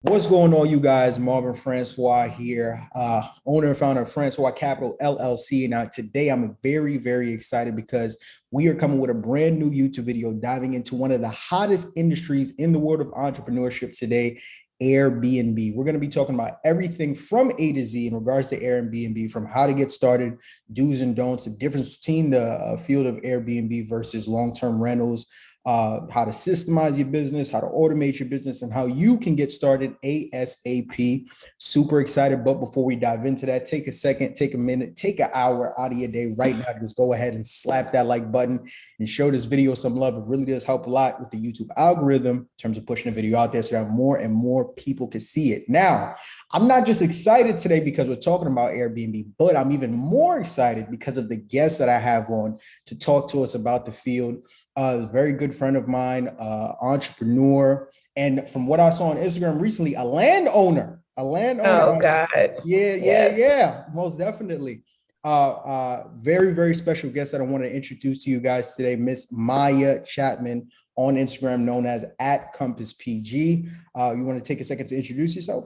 What's going on, you guys? Marvin Francois here, owner and founder of Francois Capital LLC. Now, today I'm very, very excited because we are coming with a brand new YouTube video diving into one of the hottest industries in the world of entrepreneurship today, Airbnb. We're going to be talking about everything from A to Z in regards to Airbnb, from how to get started, do's and don'ts, the difference between the field of Airbnb versus long-term rentals, how to systemize your business, how to automate your business, and how you can get started ASAP. Super excited. But before we dive into that, take a second, take a minute, take an hour out of your day right now. Just go ahead and slap that like button and show this video some love. It really does help a lot with the YouTube algorithm in terms of pushing the video out there so that more and more people can see it. Now, I'm not just excited today because we're talking about Airbnb, but I'm even more excited because of the guests that I have on to talk to us about the field. A very good friend of mine, entrepreneur, and from what I saw on Instagram recently, a landowner. Oh God. Yes. Yeah, most definitely. Very, very special guest that I want to introduce to you guys today, Miss Maya Chapman on Instagram, known as @CompassPG. You want to take a second to introduce yourself?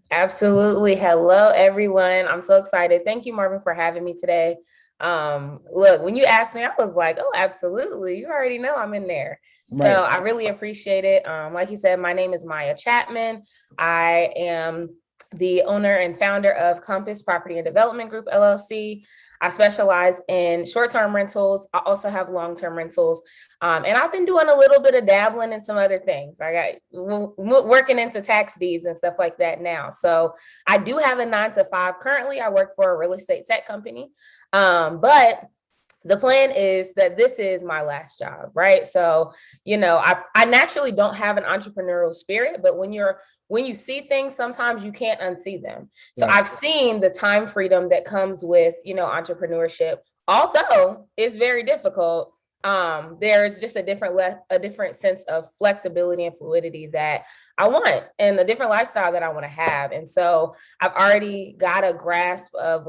Absolutely. Hello, everyone. I'm so excited. Thank you, Marvin, for having me today. Look, when you asked me, I was like, oh, absolutely. You already know I'm in there. So Right. I really appreciate it. Like you said, my name is Maya Chapman. I am the owner and founder of Compass Property and Development Group, LLC. I specialize in short-term rentals. I also have long-term rentals. And I've been doing a little bit of dabbling in some other things. I got working into tax deeds and stuff like that now. So I do have a 9 to 5. Currently, I work for a real estate tech company. But the plan is that this is my last job, right? So, I naturally don't have an entrepreneurial spirit, but when you see things, sometimes you can't unsee them. So Right. I've seen the time freedom that comes with, entrepreneurship, although it's very difficult. There's just a different sense of flexibility and fluidity that I want, and a different lifestyle that I want to have. And so I've already got a grasp of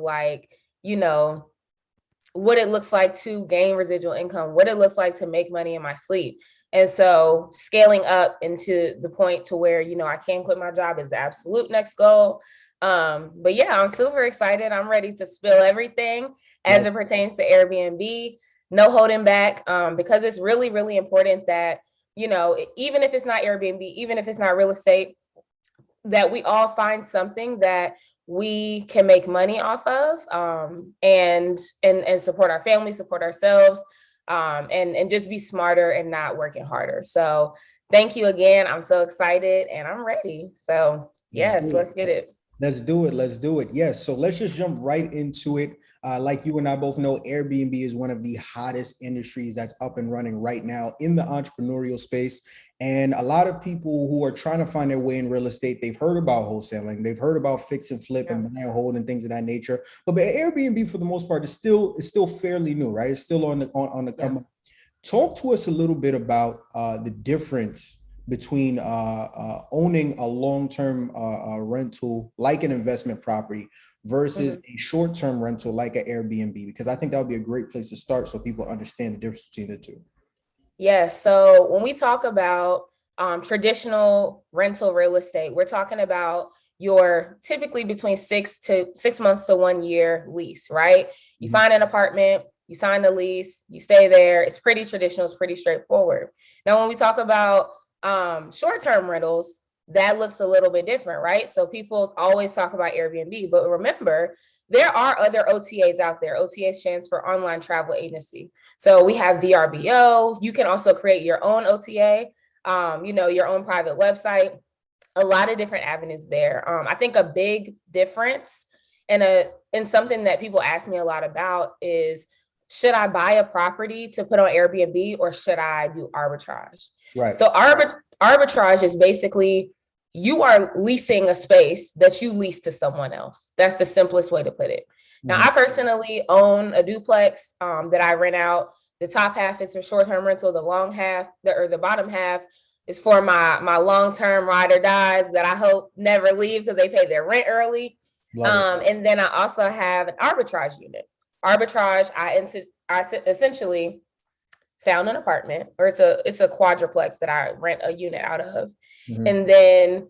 what it looks like to gain residual income, what it looks like to make money in my sleep. And so scaling up into the point to where, I can quit my job is the absolute next goal. But yeah, I'm super excited. I'm ready to spill everything as it pertains to Airbnb, no holding back, because it's really, really important that, even if it's not Airbnb, even if it's not real estate, that we all find something that we can make money off of, and support our family, support ourselves, and just be smarter and not working harder. So thank you again. I'm so excited and I'm ready. So yes, let's get it. Let's do it. Let's do it. Yes. So let's just jump right into it. Like you and I both know, Airbnb is one of the hottest industries that's up and running right now in the entrepreneurial space. And a lot of people who are trying to find their way in real estate, they've heard about wholesaling, they've heard about fix and flip and buy and hold and things of that nature. But Airbnb, for the most part, is still fairly new, right? It's still on the come up. Talk to us a little bit about the difference between owning a long-term rental like an investment property versus a short-term rental like an Airbnb, because I think that would be a great place to start so people understand the difference between the two. Yeah. So when we talk about traditional rental real estate, we're talking about your typically between 6 months to 1 year lease, right? You find an apartment, you sign the lease, you stay there. It's pretty traditional. It's pretty straightforward. Now, when we talk about short-term rentals, that looks a little bit different, right? So people always talk about Airbnb, but remember, there are other OTAs out there. OTA stands for online travel agency. So we have VRBO. You can also create your own OTA, your own private website. A lot of different avenues there. I think a big difference and something that people ask me a lot about is, should I buy a property to put on Airbnb or should I do arbitrage? Right. So arbitrage is basically you are leasing a space that you lease to someone else. That's the simplest way to put it. Now, I personally own a duplex that I rent out. The top half is a short-term rental. The long half, the bottom half, is for my long-term ride or dies that I hope never leave because they pay their rent early. And then I also have an arbitrage unit. Arbitrage, I essentially found an apartment, or it's a quadruplex that I rent a unit out of. And then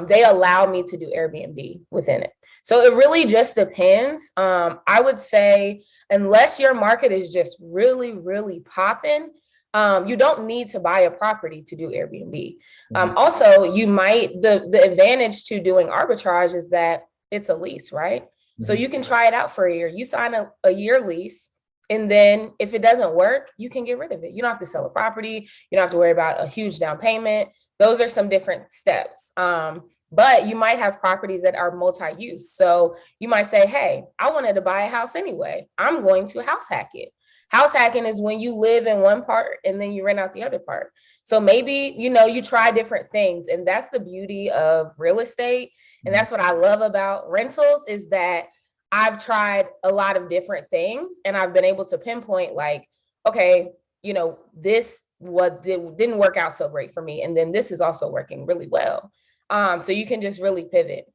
they allow me to do Airbnb within it. So it really just depends. I would say, unless your market is just really, really popping, you don't need to buy a property to do Airbnb. Also, you might, the advantage to doing arbitrage is that it's a lease, right? So you can try it out for a year. You sign a year lease, and then if it doesn't work, you can get rid of it. You don't have to sell a property. You don't have to worry about a huge down payment. Those are some different steps. But you might have properties that are multi-use. So you might say, hey, I wanted to buy a house anyway. I'm going to house hack it. House hacking is when you live in one part and then you rent out the other part. So maybe, you try different things. And that's the beauty of real estate. And that's what I love about rentals, is that I've tried a lot of different things and I've been able to pinpoint, like, okay, this didn't work out so great for me. And then this is also working really well. So you can just really pivot.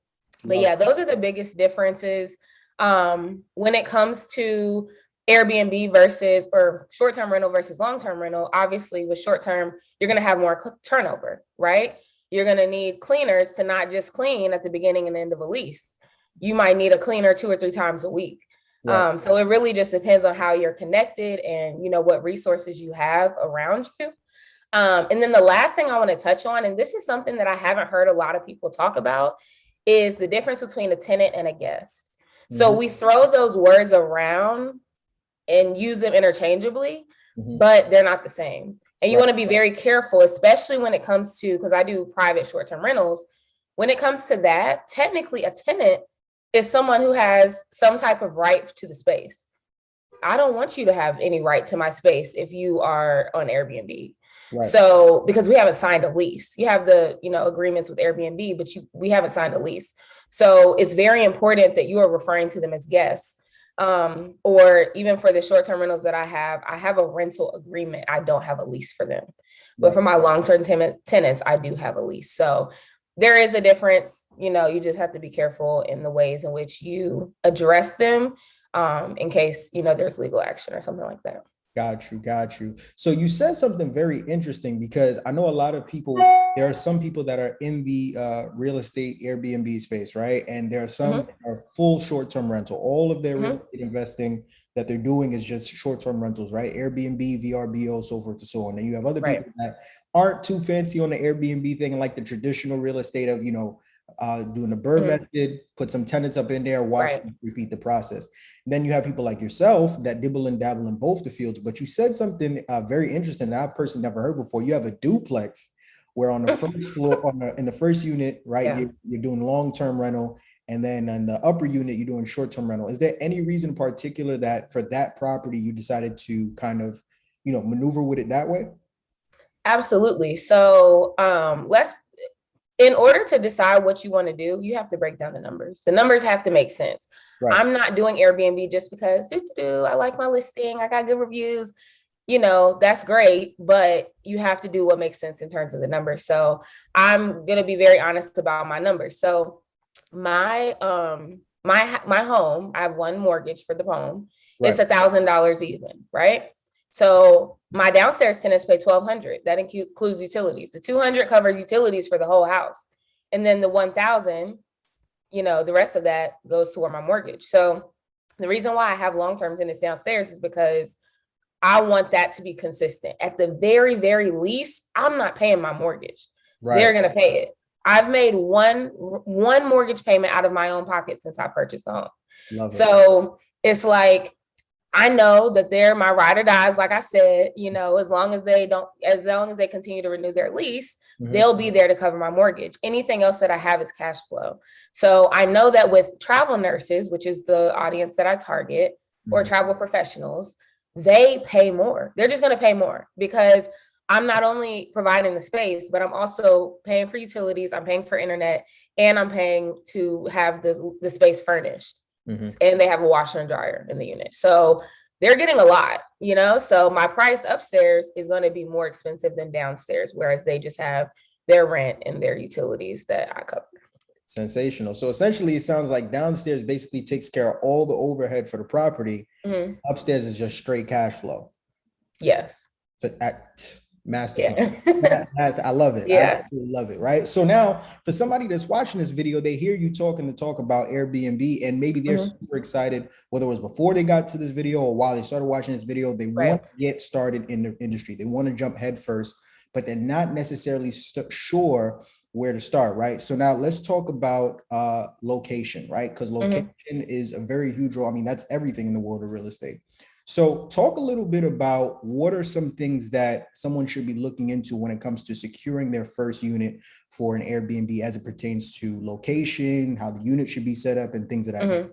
But yeah, those are the biggest differences. When it comes to Airbnb versus, or short-term rental versus long-term rental, obviously with short-term, you're going to have more turnover, right? You're going to need cleaners to not just clean at the beginning and end of a lease. You might need a cleaner 2 or 3 times a week. Right. So it really just depends on how you're connected and, what resources you have around you. And then the last thing I want to touch on, and this is something that I haven't heard a lot of people talk about, is the difference between a tenant and a guest. So we throw those words around and use them interchangeably, but they're not the same. And you want to be very careful, especially when it comes to, because I do private short-term rentals. When it comes to that, technically a tenant is someone who has some type of right to the space. I don't want you to have any right to my space if you are on Airbnb. Right. So, because we haven't signed a lease, you have the, agreements with Airbnb, but we haven't signed a lease. So it's very important that you are referring to them as guests. Or even for the short-term rentals that I have a rental agreement. I don't have a lease for them, but for my long-term tenants, I do have a lease. So there is a difference. You just have to be careful in the ways in which you address them, in case, there's legal action or something like that. Got you. So you said something very interesting, because I know a lot of people, there are some people that are in the real estate Airbnb space, right? And there are some that are full short-term rental. All of their real estate investing that they're doing is just short-term rentals, right? Airbnb, VRBO, so forth and so on. And you have other people that aren't too fancy on the Airbnb thing, and like the traditional real estate of, doing the bird method, put some tenants up in there, watch them repeat the process. And then you have people like yourself that dibble and dabble in both the fields. But you said something very interesting that I've personally never heard before. You have a duplex where on the first floor, in the first unit, right, you're doing long-term rental, and then in the upper unit you're doing short-term rental. Is there any reason in particular that for that property you decided to kind of, maneuver with it that way? Absolutely. So in order to decide what you want to do, you have to break down the numbers. The numbers have to make sense. Right. I'm not doing Airbnb just because I like my listing, I got good reviews. That's great, but you have to do what makes sense in terms of the numbers. So I'm going to be very honest about my numbers. So my home, I have one mortgage for the home. Right. It's $1,000 even, right? So my downstairs tenants pay $1,200. That includes utilities. The $200 covers utilities for the whole house. And then the $1,000, the rest of that goes toward my mortgage. So the reason why I have long-term tenants downstairs is because I want that to be consistent. At the very, very least, I'm not paying my mortgage. Right. They're going to pay it. I've made one mortgage payment out of my own pocket since I purchased the home. So it's like, I know that they're my ride or dies. Like I said, as long as they continue to renew their lease, they'll be there to cover my mortgage. Anything else that I have is cash flow. So I know that with travel nurses, which is the audience that I target, or travel professionals, they pay more. They're just going to pay more because I'm not only providing the space, but I'm also paying for utilities, I'm paying for internet, and I'm paying to have the space furnished. And they have a washer and dryer in the unit. So they're getting a lot, so my price upstairs is going to be more expensive than downstairs, whereas they just have their rent and their utilities that I cover. Sensational. So essentially it sounds like downstairs basically takes care of all the overhead for the property. Upstairs is just straight cash flow. Yes. But Master plan. Yeah. I love it. I Yeah. absolutely love it. Right. So now for somebody that's watching this video, they hear you talking to talk about Airbnb and maybe they're Mhm. super excited, whether it was before they got to this video or while they started watching this video, they Right. want to get started in the industry. They want to jump head first, but they're not necessarily sure where to start. Right. So now let's talk about location, right? Because location Mhm. is a very huge role. I mean, that's everything in the world of real estate. So, talk a little bit about what are some things that someone should be looking into when it comes to securing their first unit for an Airbnb as it pertains to location, how the unit should be set up, and things of that nature. Mhm.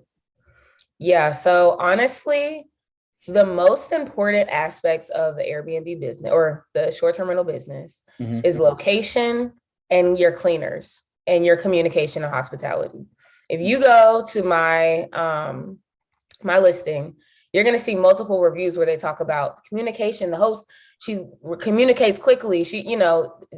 Yeah. So honestly, the most important aspects of the Airbnb business or the short-term rental business Mhm. is location and your cleaners and your communication and hospitality. If you go to my listing, you're going to see multiple reviews where they talk about communication. The host, she communicates quickly. She,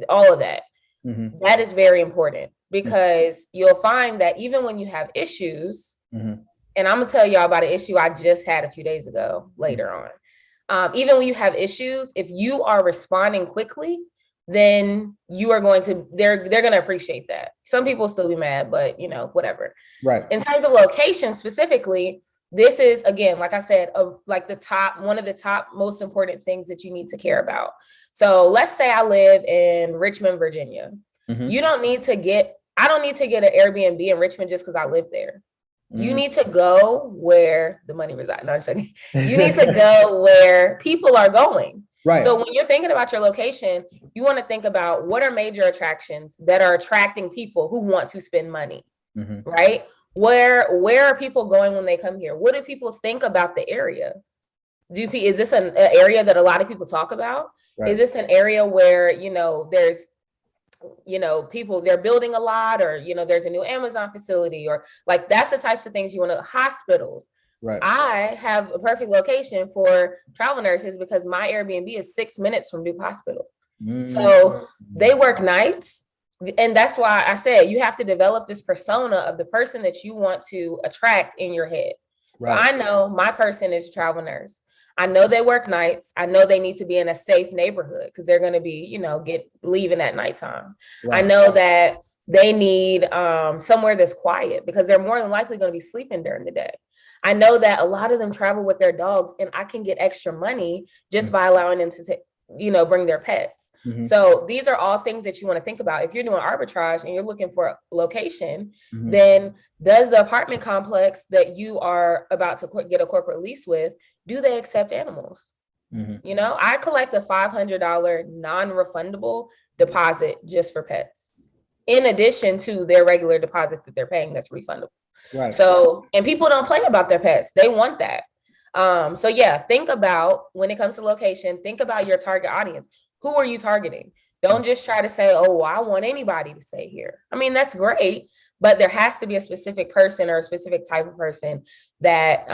all of that. Mhm. That is very important because you'll find that even when you have issues, Mhm. and I'm gonna tell y'all about an issue I just had a few days ago later on. Even when you have issues, if you are responding quickly, then you are going to they're going to appreciate that. Some people still be mad, but whatever. Right. In terms of location specifically, this is again, like I said, like one of the top most important things that you need to care about. So let's say I live in Richmond, Virginia. Mhm. You don't need to get I don't need to get an Airbnb in Richmond just because I live there. You Mm. need to go where the money resides. No, I'm just kidding. You need to go where people are going. Right. So when you're thinking about your location, you want to think about what are major attractions that are attracting people who want to spend money, Mhm. right? Where are people going when they come here? What do people think about the area? Is this an area that a lot of people talk about? Is Right. this an area where there's people they're building a lot, or there's a new Amazon facility, or like that's the types of things you want to hospitals. Right. I have a perfect location for travel nurses because my Airbnb is 6 minutes from Duke Hospital. Mm. So they work nights. And that's why I said you have to develop this persona of the person that you want to attract in your head. So Right. I know my person is a travel nurse. I know they work nights. I know they need to be in a safe neighborhood because they're going to be, get leaving at nighttime. I Right. know that they need somewhere that's quiet because they're more than likely going to be sleeping during the day. I know that a lot of them travel with their dogs, and I can get extra money just by allowing them to bring their pets. Mhm. So these are all things that you want to think about. If you're doing arbitrage and you're looking for a location, Mhm. then does the apartment complex that you are about to get a corporate lease with, do they accept animals? Mhm. I collect a $500 non-refundable deposit just for pets, in addition to their regular deposit that they're paying that's refundable. Right. So, and people don't play about their pets. They want that. So yeah, think about when it comes to location, think about your target audience. Who are you targeting? Don't just try to say, oh, well, I want anybody to stay here. I mean, that's great, but there has to be a specific person or a specific type of person that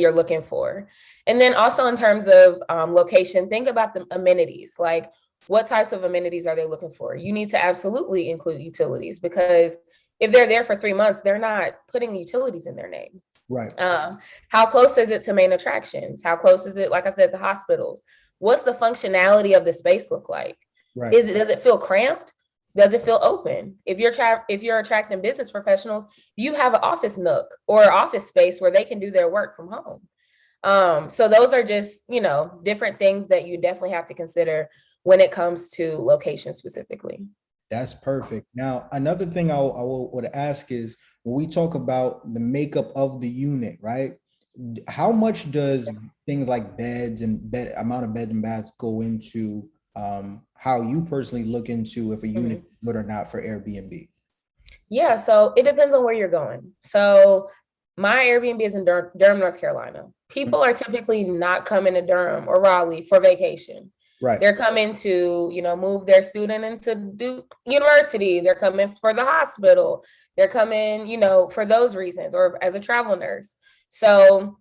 you're looking for. And then also in terms of location, think about the amenities. Like, what types of amenities are they looking for? You need to absolutely include utilities, because if they're there for 3 months, they're not putting utilities in their name. Right. How close is it to main attractions? How close is it, like I said, to hospitals? What's the functionality of the space look like? Right. Does it feel cramped? Does it feel open? If you're attracting business professionals, you have an office nook or office space where they can do their work from home. So those are just, different things that you definitely have to consider when it comes to location specifically. That's perfect. Now, another thing would ask is when we talk about the makeup of the unit, right? How much does things like beds and amount of beds and baths go into how you personally look into if a unit Mhm. is good or not for Airbnb? Yeah, so it depends on where you're going. So my Airbnb is in Durham, North Carolina. People are typically not coming to Durham or Raleigh for vacation. Right. They're coming to, move their student into Duke University. They're coming for the hospital. They're coming, for those reasons, or as a travel nurse. So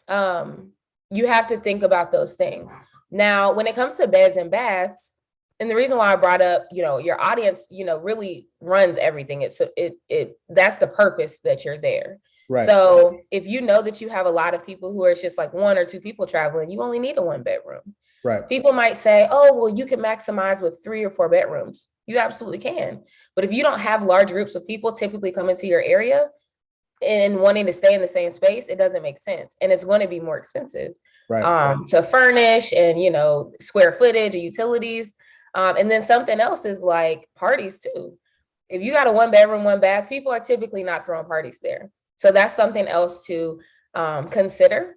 you have to think about those things. Now, when it comes to beds and baths, and the reason why I brought up, your audience, really runs everything. That's the purpose that you're there. Right. So if you know that you have a lot of people who are just like one or two people traveling, you only need a 1 bedroom. Right. People might say, oh, well, you can maximize with 3 or 4 bedrooms. You absolutely can. But if you don't have large groups of people typically come into your area and wanting to stay in the same space, it doesn't make sense. And it's going to be more expensive Right. to furnish and, square footage and utilities. And then something else is like parties too. If you got a 1 bedroom, 1 bath, people are typically not throwing parties there. So that's something else to consider.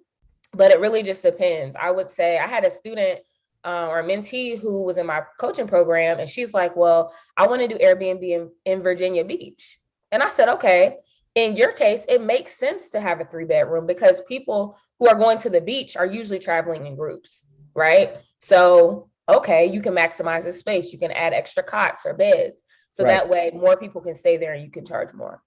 But it really just depends. I would say I had a student or a mentee who was in my coaching program, and she's like, well, I want to do Airbnb in Virginia Beach. And I said, okay, in your case, it makes sense to have a 3 bedroom because people who are going to the beach are usually traveling in groups, right? So, okay, you can maximize the space. You can add extra cots or beds. So Right. that way more people can stay there and you can charge more.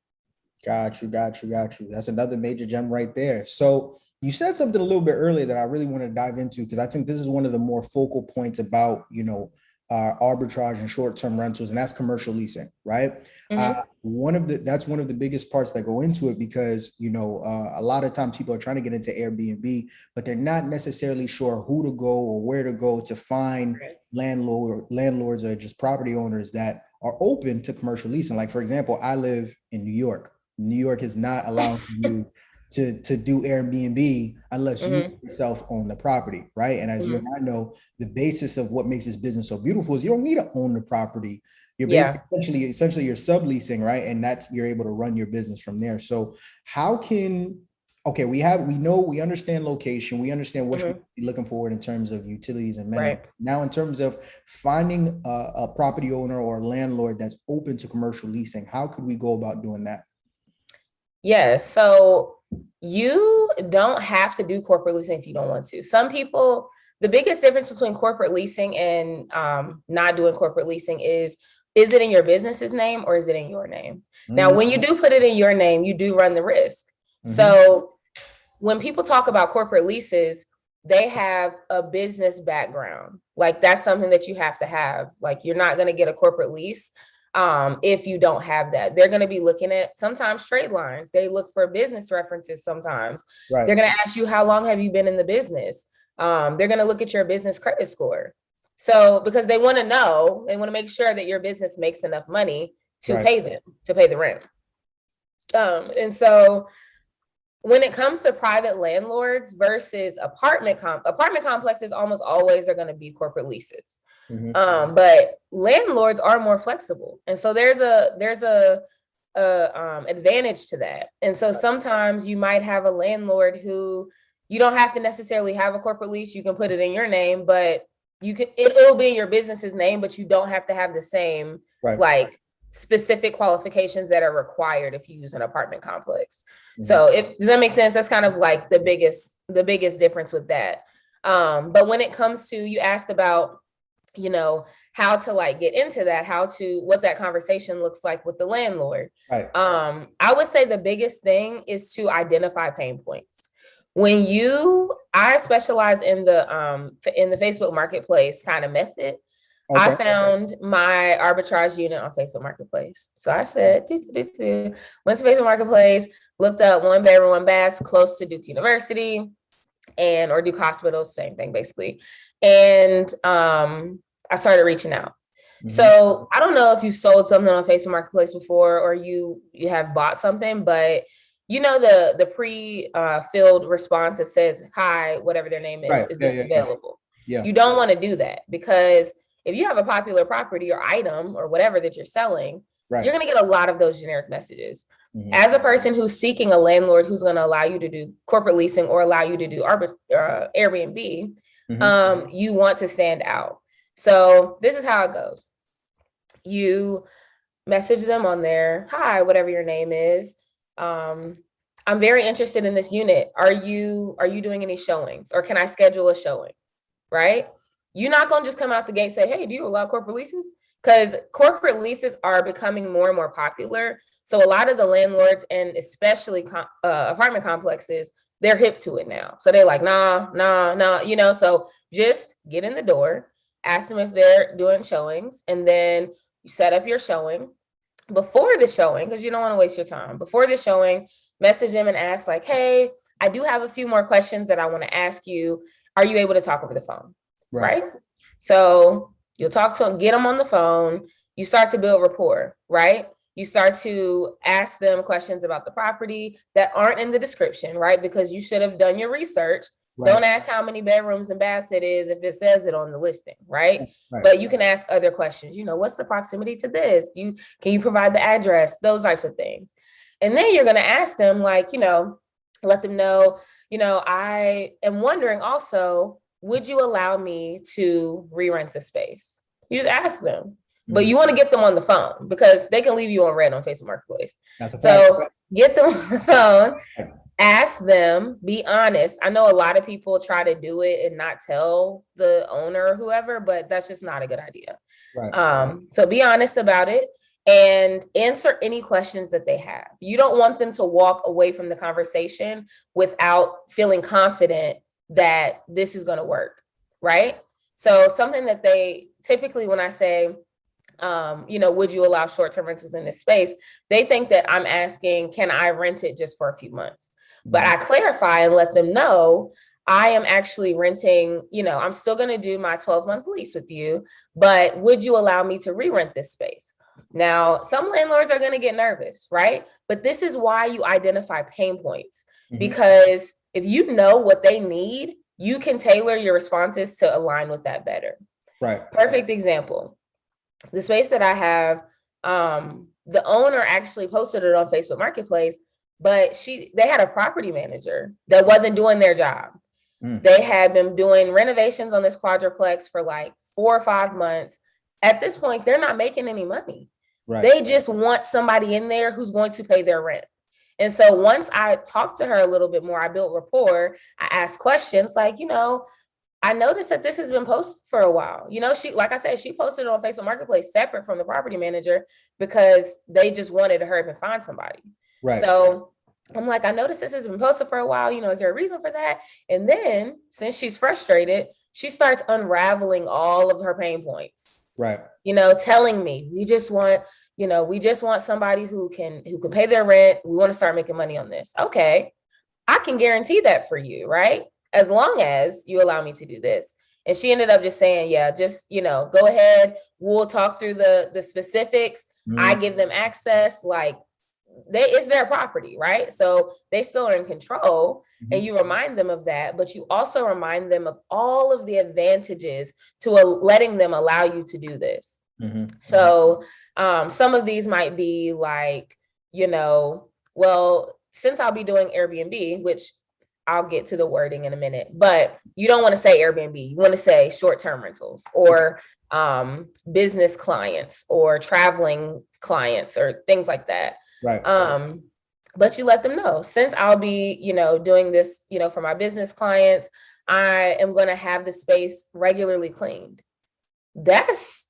Got you. That's another major gem right there. So you said something a little bit earlier that I really want to dive into because I think this is one of the more focal points about, arbitrage and short-term rentals, and that's commercial leasing, right? Mhm. That's one of the biggest parts that go into it because, a lot of times people are trying to get into Airbnb, but they're not necessarily sure who to go or where to go to find Right. landlords or just property owners that are open to commercial leasing. Like, for example, I live in New York. New York is not allowing you to do Airbnb unless you Mhm. yourself own the property, right? And as you and Mhm. I know, the basis of what makes this business so beautiful is you don't need to own the property. You're basically Yeah. essentially you're subleasing, right? And that's you're able to run your business from there. So how can okay, we understand location, we understand what you're Mhm. looking forward in terms of utilities and minimum. Right. Now, in terms of finding a property owner or landlord that's open to commercial leasing, how could we go about doing that? Yeah. So you don't have to do corporate leasing if you don't want to. Some people, the biggest difference between corporate leasing and not doing corporate leasing is it in your business's name or is it in your name? Now, when you do put it in your name, you do run the risk. Mhm. So when people talk about corporate leases, they have a business background. Like that's something that you have to have. Like you're not going to get a corporate lease if you don't have that. They're going to be looking at sometimes trade lines. They look for business references sometimes. Right. They're going to ask you, how long have you been in the business? They're going to look at your business credit score. So because they want to make sure that your business makes enough money to Right. pay them, to pay the rent. And so when it comes to private landlords versus apartment complexes almost always are going to be corporate leases. Mhm. But landlords are more flexible. And so there's a advantage to that. And so sometimes you might have a landlord who you don't have to necessarily have a corporate lease. You can put it in your name, but it'll be in your business's name, but you don't have to have the same Right. like specific qualifications that are required if you use an apartment complex. Mhm. So does that make sense? That's kind of like the biggest difference with that. But when it comes to, you asked about, how to like get into that, what that conversation looks like with the landlord. Right. I would say the biggest thing is to identify pain points. I specialize in the Facebook marketplace kind of method. I Okay. found my arbitrage unit on Facebook Marketplace. So I said, went to Facebook Marketplace, looked up 1 bedroom, 1 bath, close to Duke University or Duke Hospital, same thing basically. And I started reaching out. Mhm. So I don't know if you sold something on Facebook Marketplace before or you have bought something, but the pre-filled response that says, hi, whatever their name Right. is Yeah. this Yeah. Yeah. available? Yeah. You don't want to do that because if you have a popular property or item or whatever that you're selling, Right. you're going to get a lot of those generic messages. Mhm. As a person who's seeking a landlord who's going to allow you to do corporate leasing or allow you to do Airbnb, Mhm. you want to stand out. So this is how it goes. You message them on there, hi, whatever your name is. I'm very interested in this unit. Are you doing any showings or can I schedule a showing? Right? You're not going to just come out the gate and say, hey, do you allow corporate leases? Because corporate leases are becoming more and more popular. So a lot of the landlords and especially apartment complexes, they're hip to it now. So they're like, nah, so just get in the door, ask them if they're doing showings, and then you set up your showing. Before the showing, because you don't want to waste your time, before the showing, message them and ask like, hey, I do have a few more questions that I want to ask you. Are you able to talk over the phone? right? So you'll talk to them, get them on the phone. You start to build rapport, right? You start to ask them questions about the property that aren't in the description, right? Because you should have done your research. Right. Don't ask how many bedrooms and baths it is if it says it on the listing, right? But you can ask other questions. What's the proximity to this? Can you provide the address? Those types of things. And then you're going to ask them, like, let them know, I am wondering also, would you allow me to re-rent the space? You just ask them. But you want to get them on the phone because they can leave you on red on Facebook Marketplace. So get them on the phone, ask them, be honest. I know a lot of people try to do it and not tell the owner or whoever, but that's just not a good idea. Right. So be honest about it and answer any questions that they have. You don't want them to walk away from the conversation without feeling confident that this is going to work, right? So something that they typically, when I say, would you allow short-term rentals in this space? They think that I'm asking, can I rent it just for a few months? But I clarify and let them know I am actually renting, I'm still going to do my 12-month lease with you, but would you allow me to re-rent this space? Now, some landlords are going to get nervous, right? But this is why you identify pain points, because if you know what they need, you can tailor your responses to align with that better. Right. Perfect example. The space that I have, the owner actually posted it on Facebook Marketplace, but they had a property manager that wasn't doing their job. They had been doing renovations on this quadruplex for like 4 or 5 months. At this point, they're not making any money. Right. They just want somebody in there who's going to pay their rent. And so once I talked to her a little bit more, I built rapport. I asked questions like, I noticed that this has been posted for a while. She, like I said, she posted it on Facebook Marketplace separate from the property manager because they just wanted to hurry up and find somebody. Right. So I'm like, I noticed this has been posted for a while. Is there a reason for that? And then since she's frustrated, she starts unraveling all of her pain points. Right. Telling me, we just want somebody who can pay their rent. We want to start making money on this. Okay. I can guarantee that for you, right? As long as you allow me to do this. And she ended up just saying, yeah, just, go ahead. We'll talk through the specifics. I give them access, like it's their property, right? So they still are in control and you remind them of that, but you also remind them of all of the advantages to letting them allow you to do this. So some of these might be like, well, since I'll be doing Airbnb, which I'll get to the wording in a minute, but you don't want to say Airbnb. You want to say short-term rentals or business clients or traveling clients or things like that. Right. But you let them know, since I'll be, doing this, for my business clients, I am going to have the space regularly cleaned. That's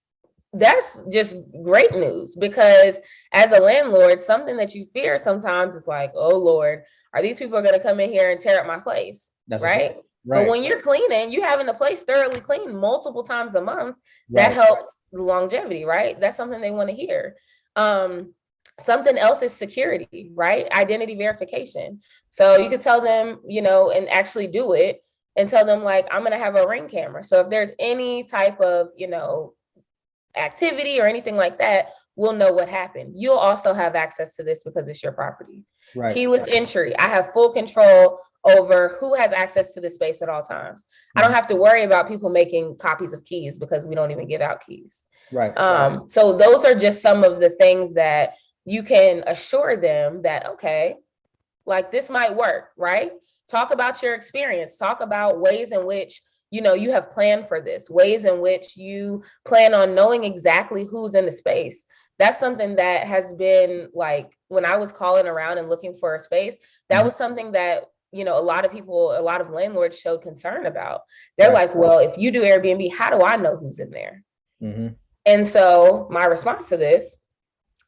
just great news, because as a landlord, something that you fear sometimes is like, oh Lord, are these people going to come in here and tear up my place? That's right. Right. But when you're cleaning, you having the place thoroughly cleaned multiple times a month, that helps the longevity, right? That's something they want to hear. Something else is security, right? Identity verification. So you could tell them, and actually do it and tell them like, I'm going to have a Ring camera. So if there's any type of, activity or anything like that, we'll know what happened. You'll also have access to this because it's your property. Right. Keyless entry. I have full control over who has access to the space at all times. I don't have to worry about people making copies of keys because we don't even give out keys. Right. So those are just some of the things that you can assure them that, okay, like this might work, right? Talk about your experience. Talk about ways in which, you have planned for this, ways in which you plan on knowing exactly who's in the space. That's something that has been like, when I was calling around and looking for a space, that was something that, a lot of landlords showed concern about. They're like, well, if you do Airbnb, how do I know who's in there? And so my response to this,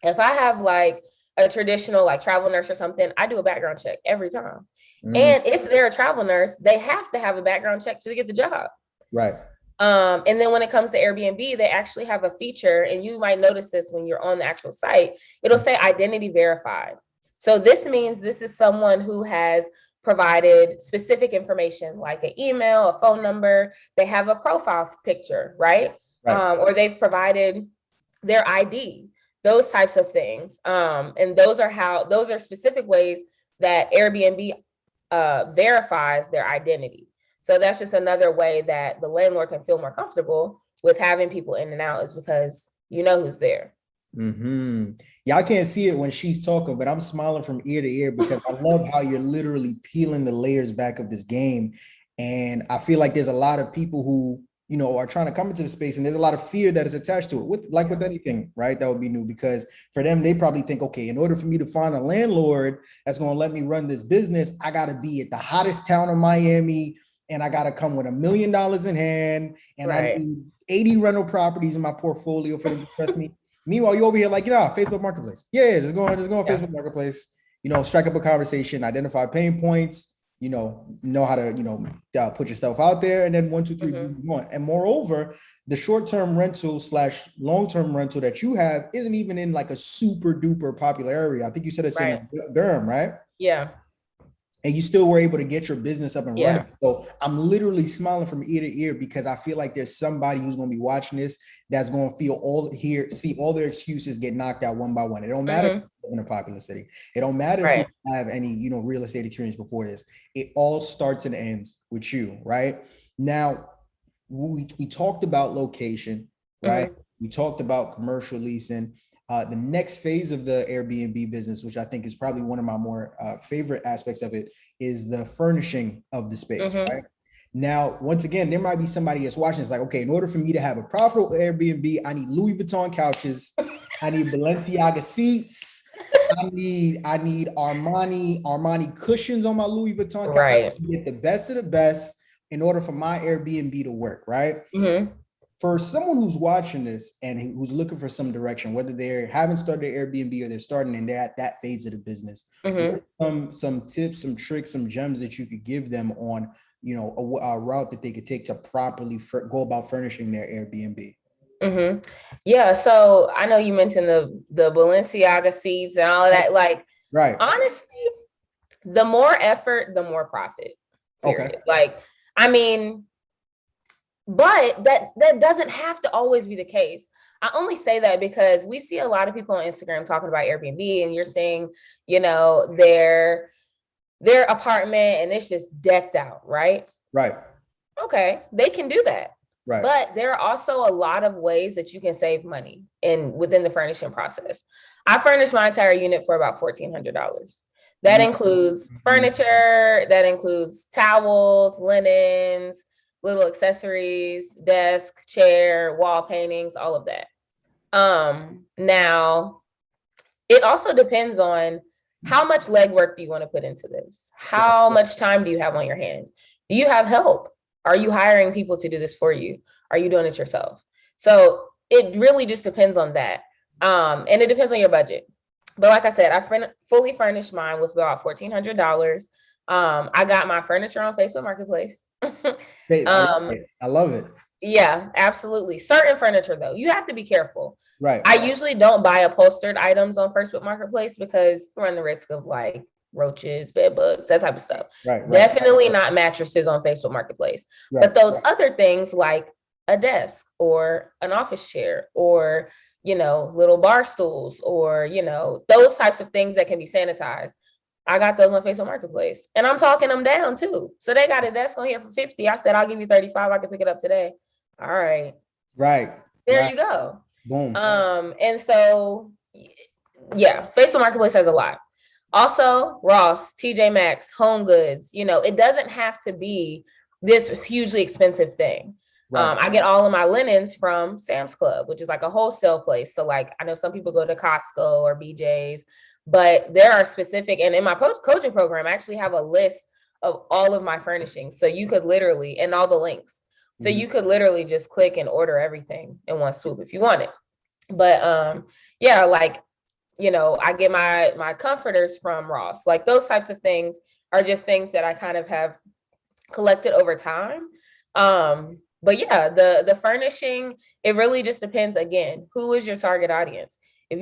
if I have like a traditional like travel nurse or something, I do a background check every time. And if they're a travel nurse, they have to have a background check to get the job. Right. And then when it comes to Airbnb, they actually have a feature, and you might notice this when you're on the actual site, it'll say identity verified. So this means this is someone who has provided specific information like an email, a phone number, they have a profile picture, right? Right. Or they've provided their ID, those types of things. And those are specific ways that Airbnb verifies their identity. So that's just another way that the landlord can feel more comfortable with having people in and out, is because you know who's there. Mm-hmm. Y'all can't see it when she's talking, but I'm smiling from ear to ear because I love how you're literally peeling the layers back of this game. And I feel like there's a lot of people who, you know, are trying to come into the space, and there's a lot of fear that is attached to it, with anything, right? That would be new, because for them, they probably think, okay, in order for me to find a landlord that's going to let me run this business, I got to be at the hottest town in Miami, and I got to come with $1 million in hand, and Right. I need 80 rental properties in my portfolio for them to trust me. Meanwhile, you over here like, Facebook Marketplace. Yeah, just go on Facebook Marketplace, strike up a conversation, identify pain points, know how to, put yourself out there. And then 1, 2, 3, one. And moreover, the short-term rental / long-term rental that you have isn't even in like a super duper popular area. I think you said it's in Durham, right? Yeah. And you still were able to get your business up and Yeah. running. So I'm literally smiling from ear to ear because I feel like there's somebody who's going to be watching this that's going to see all their excuses get knocked out one by one. It don't matter if you live in a popular city. It don't matter if you have any, real estate experience before this. It all starts and ends with you, right? Now, we talked about location, right? We talked about commercial leasing. The next phase of the Airbnb business, which I think is probably one of my more favorite aspects of it, is the furnishing of the space, right? Now, once again, there might be somebody that's watching. It's like, okay, in order for me to have a profitable Airbnb, I need Louis Vuitton couches, I need Balenciaga seats, I need Armani cushions on my Louis Vuitton couch. Right. Get the best of the best in order for my Airbnb to work, right? For someone who's watching this and who's looking for some direction, whether they haven't started their Airbnb or they're starting and they're at that phase of the business, some tips, some tricks, some gems that you could give them on, a route that they could take to properly go about furnishing their Airbnb. Yeah. So I know you mentioned the Balenciaga seats and all of that. Like, right. Honestly, the more effort, the more profit. Period. Okay. Like, I mean, but that doesn't have to always be the case. I only say that because we see a lot of people on Instagram talking about Airbnb, and you're seeing, their apartment and it's just decked out, right? Right. Okay, they can do that. Right. But there are also a lot of ways that you can save money within the furnishing process. I furnished my entire unit for about $1,400. That includes furniture, that includes towels, linens, little accessories, desk, chair, wall paintings, all of that. Now, it also depends on how much legwork do you want to put into this? How much time do you have on your hands? Do you have help? Are you hiring people to do this for you? Are you doing it yourself? So it really just depends on that. And it depends on your budget. But like I said, I fully furnished mine with about $1,400. I got my furniture on Facebook Marketplace. I love it. Yeah, absolutely. Certain furniture, though, you have to be careful. Right. I usually don't buy upholstered items on Facebook Marketplace because you run the risk of like roaches, bed bugs, that type of stuff. Right. Definitely not mattresses on Facebook Marketplace. Right. But those other things like a desk or an office chair or, little bar stools or, those types of things that can be sanitized. I got those on Facebook Marketplace, and I'm talking them down too. So they got a desk on here for $50. I said, I'll give you $35. I can pick it up today. All right. Right. There you go. Boom. And so, yeah, Facebook Marketplace has a lot. Also, Ross, TJ Maxx, Home Goods, it doesn't have to be this hugely expensive thing. Right. I get all of my linens from Sam's Club, which is like a wholesale place. So like, I know some people go to Costco or BJ's, but there are specific, and in my coaching program, I actually have a list of all of my furnishings. So you could literally, and all the links. So you could literally just click and order everything in one swoop if you want it. But yeah, like, I get my comforters from Ross. Like those types of things are just things that I kind of have collected over time. But yeah, the furnishing, it really just depends, again, who is your target audience? If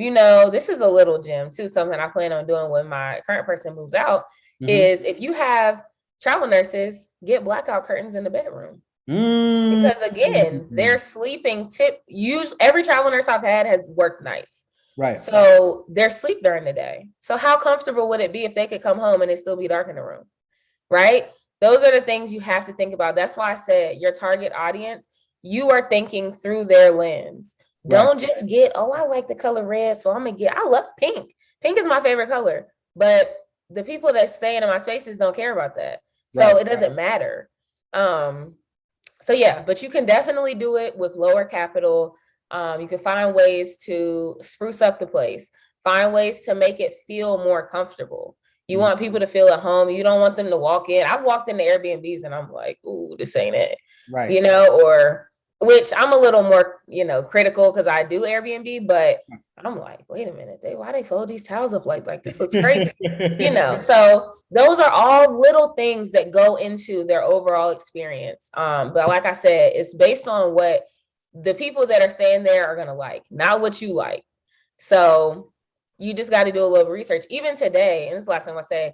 this is a little gem too, something I plan on doing when my current person moves out, is if you have travel nurses, get blackout curtains in the bedroom. Mm. Because again, their sleeping usually every travel nurse I've had has worked nights. Right. So they're sleep during the day. So how comfortable would it be if they could come home and it still be dark in the room? Right? Those are the things you have to think about. That's why I said your target audience, you are thinking through their lens. Right. Don't just get, oh, I like the color red, so I'm gonna get, I love pink. Pink is my favorite color, but the people that stay in my spaces don't care about that. So it doesn't matter. So yeah, but you can definitely do it with lower capital. You can find ways to spruce up the place, find ways to make it feel more comfortable. You want people to feel at home. You don't want them to walk in. I've walked into Airbnbs and I'm like, ooh, this ain't it. Right. You know, or which I'm a little more, critical because I do Airbnb, but I'm like, wait a minute, why they fold these towels up like this looks crazy. So those are all little things that go into their overall experience. But like I said, it's based on what the people that are staying there are gonna like, not what you like. So you just got to do a little research. Even today, and this is the last thing I'll say,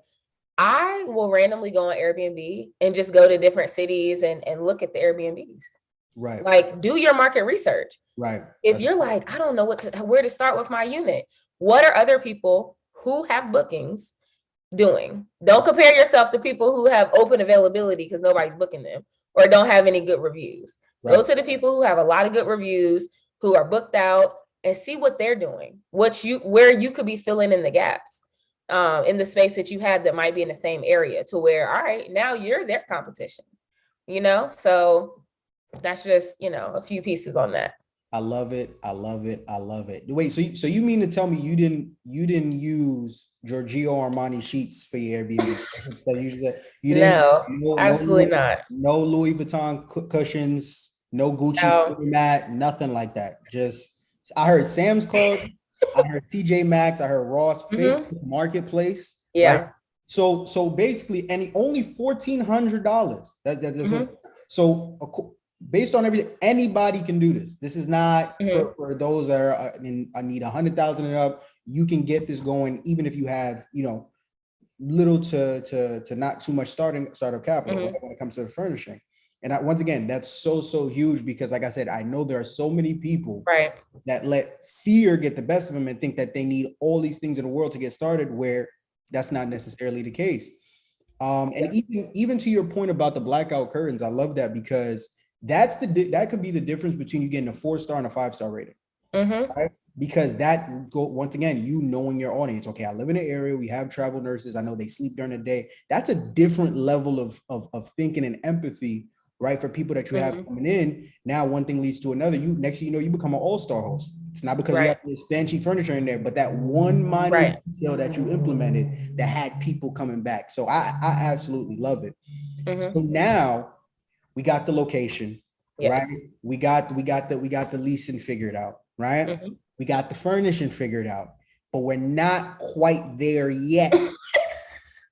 I will randomly go on Airbnb and just go to different cities and look at the Airbnbs. Right. Like, do your market research. Right. If you're like, I don't know where to start with my unit. What are other people who have bookings doing? Don't compare yourself to people who have open availability because nobody's booking them or don't have any good reviews. Right. Go to the people who have a lot of good reviews, who are booked out, and see what they're doing, where you could be filling in the gaps in the space that you had that might be in the same area to where, all right, now you're their competition, So that's just, a few pieces on that. I love it. I love it. I love it. Wait, so you mean to tell me you didn't use Giorgio Armani sheets for your Airbnb? No, absolutely not. No Louis Vuitton cushions, no Gucci mat, nothing like that. Just, I heard Sam's Club, I heard TJ Maxx, I heard Ross, Marketplace. Yeah. Right? So basically, and only $1,400. So based on everything, anybody can do this. This is not for those that are, I need 100,000 and up. You can get this going, even if you have, little to not too much startup capital when it comes to the furnishing. And once again, that's so huge because, like I said, I know there are so many people that let fear get the best of them and think that they need all these things in the world to get started, where that's not necessarily the case. And even to your point about the blackout curtains, I love that because that could be the difference between you getting a 4-star and a 5-star rating. Right? Because once again, knowing your audience. Okay, I live in an area, we have travel nurses, I know they sleep during the day. That's a different level of thinking and empathy, right? For people that you have coming in. Now, one thing leads to another. Next thing you know, you become an all-star host. It's not because you have this fancy furniture in there, but that one minor detail that you implemented that had people coming back. So I absolutely love it. So now we got the location, right? We got the leasing figured out, right? We got the furnishing figured out, but we're not quite there yet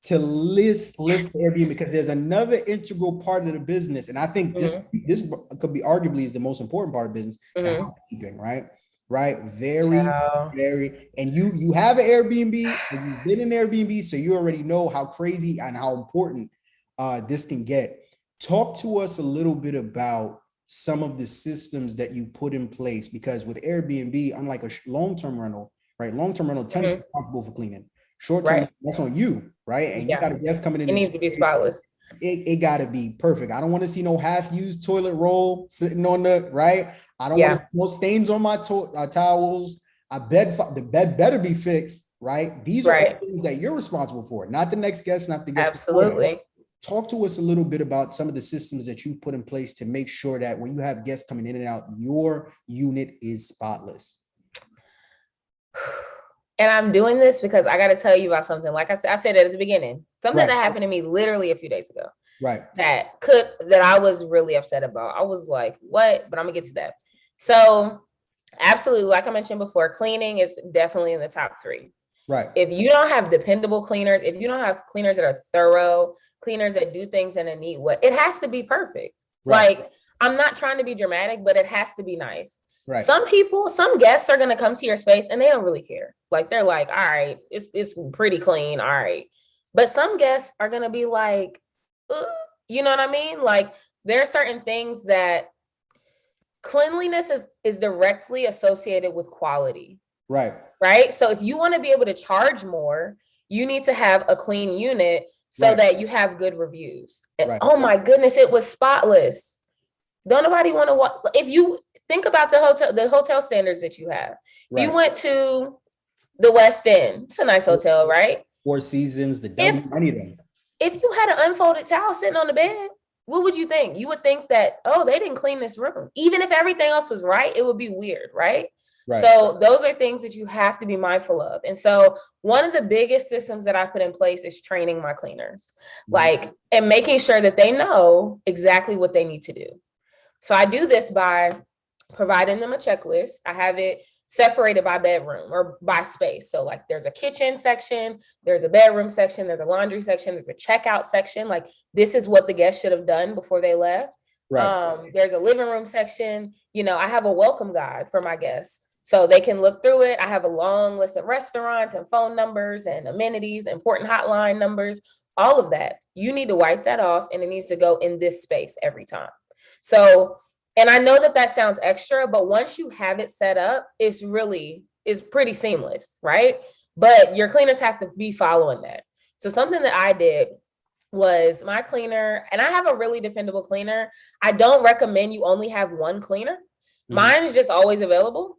to list Airbnb, because there's another integral part of the business. And I think this could be arguably is the most important part of business, the housekeeping, right? Very, and you have an Airbnb, and you've been in Airbnb, so you already know how crazy and how important this can get. Talk to us a little bit about some of the systems that you put in place, because with Airbnb, unlike a long-term rental, right? Long-term rental, tenant's responsible for cleaning. Short-term, that's on you, right? And you got a guest coming in. It needs to be spotless. It got to be perfect. I don't want to see no half-used toilet roll sitting on the, right? I don't want to see no stains on my towels. The bed better be fixed, right? These are all things that you're responsible for, not the next guest, not the guest. Absolutely. Talk to us a little bit about some of the systems that you put in place to make sure that when you have guests coming in and out, your unit is spotless. And I'm doing this because I got to tell you about something. Like I said at the beginning, something that happened to me literally a few days ago. That I was really upset about. I was like, what? But I'm gonna get to that. So absolutely, like I mentioned before, cleaning is definitely in the top 3. Right. If you don't have dependable cleaners, if you don't have cleaners that are thorough, cleaners that do things in a neat way, it has to be perfect. Like, I'm not trying to be dramatic, but it has to be nice. Right. Some guests are going to come to your space and they don't really care. Like, they're like, all right, it's pretty clean. All right. But some guests are going to be like, you know what I mean? Like there are certain things that cleanliness is directly associated with quality. Right. Right. So if you want to be able to charge more, you need to have a clean unit so Right. that you have good reviews. And Right. oh my goodness, it was spotless. Don't nobody want to walk. If you think about the hotel standards that you have, Right. you went to the West End. It's a nice hotel, right? Four Seasons, the If W, any of them. if you had an unfolded towel sitting on the bed, what would you think? You would think that, oh, they didn't clean this room. Even if everything else was right, it would be weird, right? Right. So those are things that you have to be mindful of. And so one of the biggest systems that I put in place is training my cleaners, like, and making sure that they know exactly what they need to do. So I do this by providing them a checklist. I have it separated by bedroom or by space. So like there's a kitchen section, there's a bedroom section, there's a laundry section, there's a checkout section. Like this is what the guests should have done before they left. Right. There's a living room section. You know, I have a welcome guide for my guests so they can look through it. I have a long list of restaurants and phone numbers and amenities, important hotline numbers, all of that. You need to wipe that off and it needs to go in this space every time. So, and I know that that sounds extra, but once you have it set up, it's pretty seamless, right? But your cleaners have to be following that. So something that I did was my cleaner, and I have a really dependable cleaner. I don't recommend you only have one cleaner. Mine is just always available.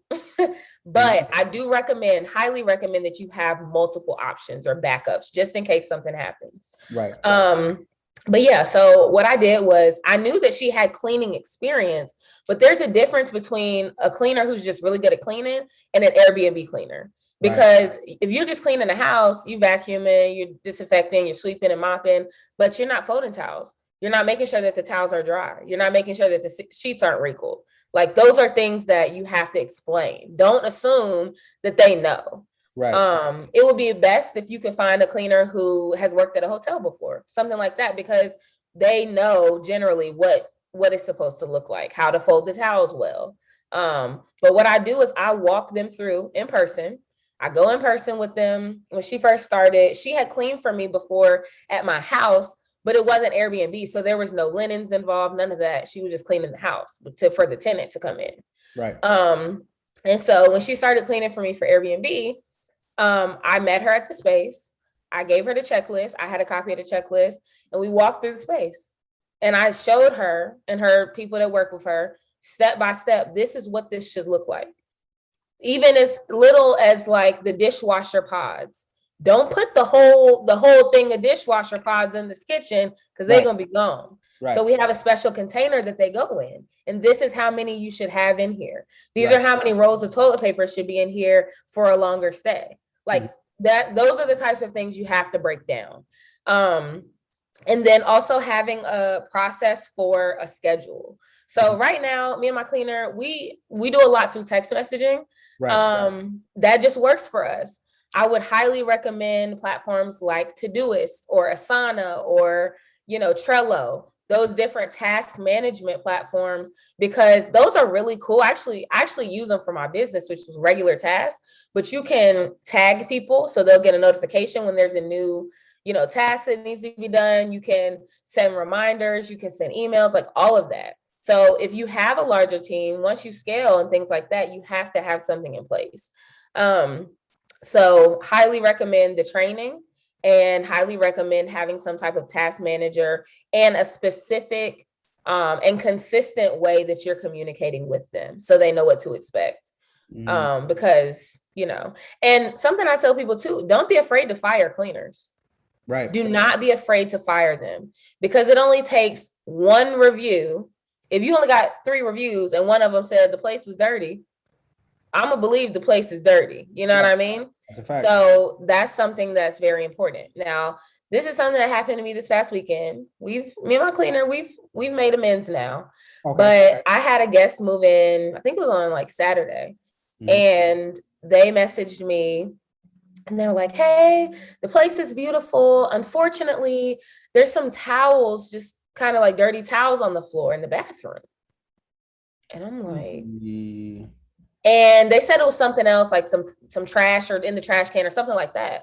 But I do highly recommend that you have multiple options or backups just in case something happens. Right. But yeah, so what I did was I knew that she had cleaning experience, but there's a difference between a cleaner who's just really good at cleaning and an Airbnb cleaner. Because if you're just cleaning the house, you vacuuming, you're disinfecting, you're sweeping and mopping, but you're not folding towels. You're not making sure that the towels are dry. You're not making sure that the sheets aren't wrinkled. Like those are things that you have to explain. Don't assume that they know. Right. It would be best if you could find a cleaner who has worked at a hotel before, something like that, because they know generally what it's supposed to look like, how to fold the towels well. But what I do is I walk them through in person. I go in person with them. When she first started, she had cleaned for me before at my house, but it wasn't Airbnb. So there was no linens involved, none of that. She was just cleaning the house for the tenant to come in. Right. And so when she started cleaning for me for Airbnb, I met her at the space. I gave her the checklist. I had a copy of the checklist and we walked through the space. And I showed her and her people that work with her step by step, this is what this should look like. Even as little as like the dishwasher pods. Don't put the whole thing of dishwasher pods in this kitchen because they're going to be gone. Right. So we have a special container that they go in. And this is how many you should have in here. These are how many rolls of toilet paper should be in here for a longer stay. Like that, those are the types of things you have to break down. And then also having a process for a schedule. So right now, me and my cleaner, we do a lot through text messaging. That just works for us. I would highly recommend platforms like Todoist or Asana or, Trello, those different task management platforms, because those are really cool. I actually use them for my business, which is regular tasks, but you can tag people so they'll get a notification when there's a new, task that needs to be done. You can send reminders, you can send emails, like all of that. So if you have a larger team, once you scale and things like that, you have to have something in place. So highly recommend the training and highly recommend having some type of task manager and a specific and consistent way that you're communicating with them so they know what to expect. Because, and something I tell people too, don't be afraid to fire cleaners. Right. Do not be afraid to fire them because it only takes one review. If you only got 3 reviews and one of them said the place was dirty, I'm gonna believe the place is dirty. You know what I mean? That's a fact. So that's something that's very important. Now, this is something that happened to me this past weekend. Me and my cleaner, we've made amends now. Okay. But I had a guest move in, I think it was on like Saturday, and they messaged me and they were like, hey, the place is beautiful. Unfortunately, there's some towels, just kind of like dirty towels on the floor in the bathroom. And I'm like, and they said it was something else, like some trash or in the trash can or something like that.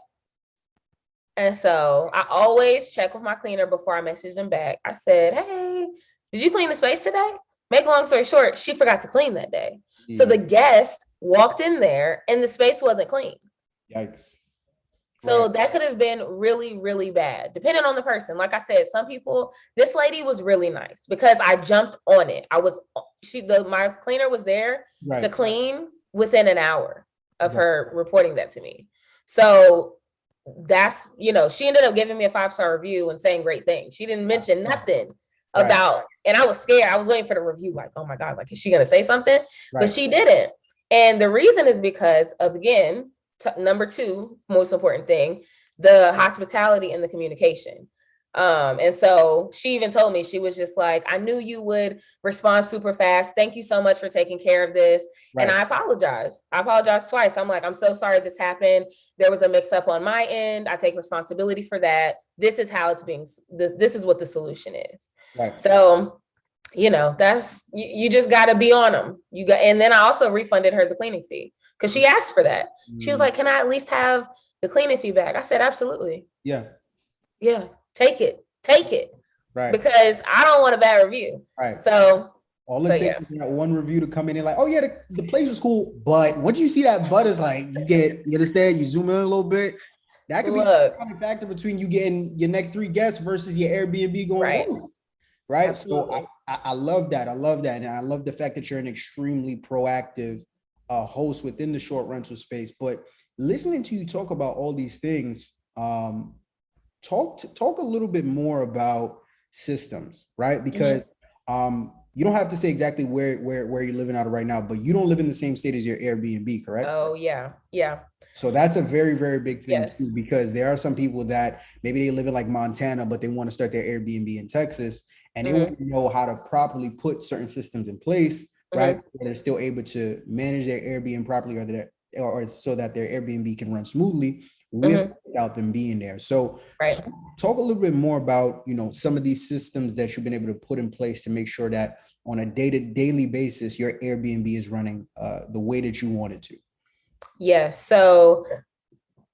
And so I always check with my cleaner before I message them back. I said, hey, did you clean the space today? Make a long story short, she forgot to clean that day. So the guest walked in there and the space wasn't clean. Yikes. So Right. that could have been really, really bad, depending on the person. Like I said, some people, this lady was really nice because I jumped on it. My cleaner was there to Right. clean within an hour of Right. her reporting that to me. So that's, she ended up giving me a 5-star review and saying great things. She didn't mention nothing Right. about, and I was scared. I was waiting for the review, like, oh my God, like, is she going to say something? But Right. she didn't. And the reason is because of, again, number 2 most important thing, the hospitality and the communication. And so she even told me, she was just like, I knew you would respond super fast. Thank you so much for taking care of this. Right. And I apologized twice. I'm like, I'm so sorry this happened. There was a mix up on my end. I take responsibility for that. This is how this is what the solution is. Right. So, that's, you just got to be on them. And then I also refunded her the cleaning fee because she asked for that. She was like, can I at least have the cleaning fee back? I said, absolutely. Yeah. Take it. Right. Because I don't want a bad review. Right. So all it takes is that one review to come in and like, oh yeah, the place was cool. But once you see that but is like, you understand, you zoom in a little bit. That could be a factor between you getting your next 3 guests versus your Airbnb going right. Absolutely. So I love that. I love that. And I love the fact that you're an extremely proactive host within the short rental space. But listening to you talk about all these things, talk a little bit more about systems, right? Because you don't have to say exactly where you're living out of right now, but you don't live in the same state as your Airbnb, correct? Oh yeah. So that's a very, very big thing Yes. too, because there are some people that maybe they live in like Montana, but they want to start their Airbnb in Texas, and they want to know how to properly put certain systems in place, right? Where they're still able to manage their Airbnb properly, or so that their Airbnb can run smoothly without them being there. So talk a little bit more about, some of these systems that you've been able to put in place to make sure that on a daily basis, your Airbnb is running the way that you want it to. Yeah. So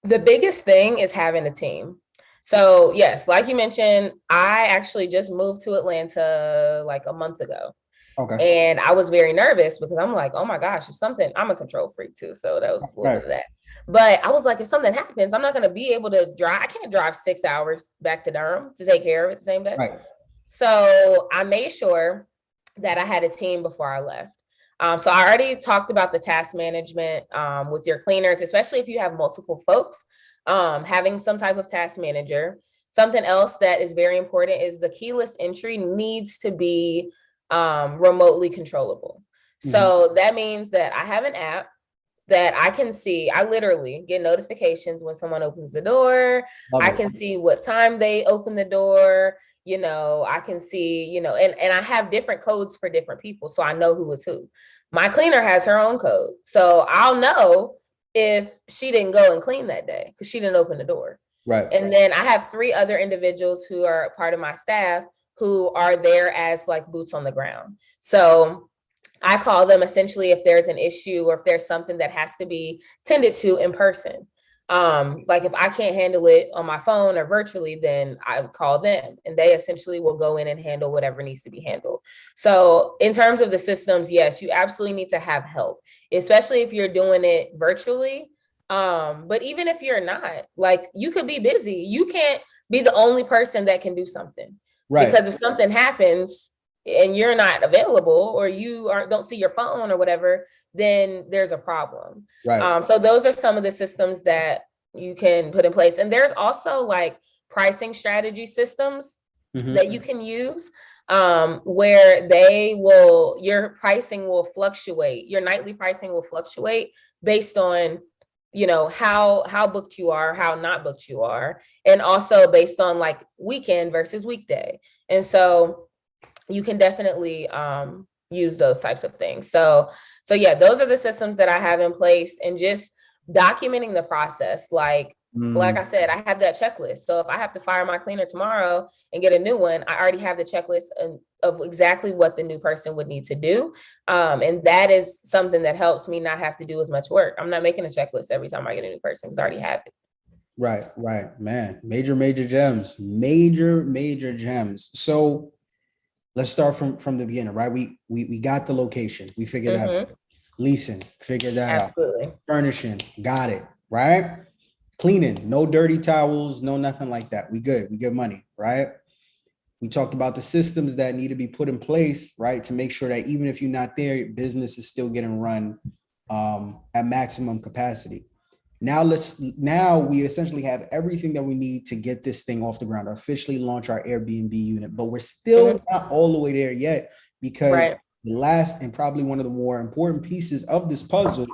the biggest thing is having a team. So yes, like you mentioned, I actually just moved to Atlanta like a month ago. Okay. And I was very nervous because I'm like, oh my gosh, I'm a control freak too. So that was a little bit of that. But I was like, if something happens, I'm not going to be able to drive. I can't drive 6 hours back to Durham to take care of it the same day. Right. So I made sure that I had a team before I left. So I already talked about the task management with your cleaners, especially if you have multiple folks, having some type of task manager. Something else that is very important is the keyless entry needs to be remotely controllable. So that means that I have an app that I can see. I literally get notifications when someone opens the door. I can see what time they open the door. I can see, and I have different codes for different people. So I know who is who. My cleaner has her own code. So I'll know if she didn't go and clean that day because she didn't open the door. Right. And then I have 3 other individuals who are part of my staff who are there as like boots on the ground. So I call them essentially if there's an issue or if there's something that has to be tended to in person. Like if I can't handle it on my phone or virtually, then I call them and they essentially will go in and handle whatever needs to be handled. So in terms of the systems, yes, you absolutely need to have help, especially if you're doing it virtually. But even if you're not, like you could be busy. You can't be the only person that can do something. Right. Because if something happens and you're not available or you don't see your phone or whatever, then there's a problem. Right. So those are some of the systems that you can put in place. And there's also like pricing strategy systems that you can use where your pricing will fluctuate. Your nightly pricing will fluctuate based on, how booked you are, how not booked you are, and also based on like weekend versus weekday. And so you can definitely use those types of things. So yeah, those are the systems that I have in place, and just documenting the process. Like I said, I have that checklist. So if I have to fire my cleaner tomorrow and get a new one, I already have the checklist of exactly what the new person would need to do. And that is something that helps me not have to do as much work. I'm not making a checklist every time I get a new person because I already have it. Right, man. Major gems, major gems. So let's start from the beginning, right? We got the location, we figured that out. Mm-hmm. Leasing, figured that out. Absolutely. Furnishing, got it, right? Cleaning, no dirty towels, no nothing like that. We good, we get money, right? We talked about the systems that need to be put in place, right, to make sure that even if you're not there, business is still getting run at maximum capacity. Now we essentially have everything that we need to get this thing off the ground, officially launch our Airbnb unit, but we're still not all the way there yet because Right. the last and probably one of the more important pieces of this puzzle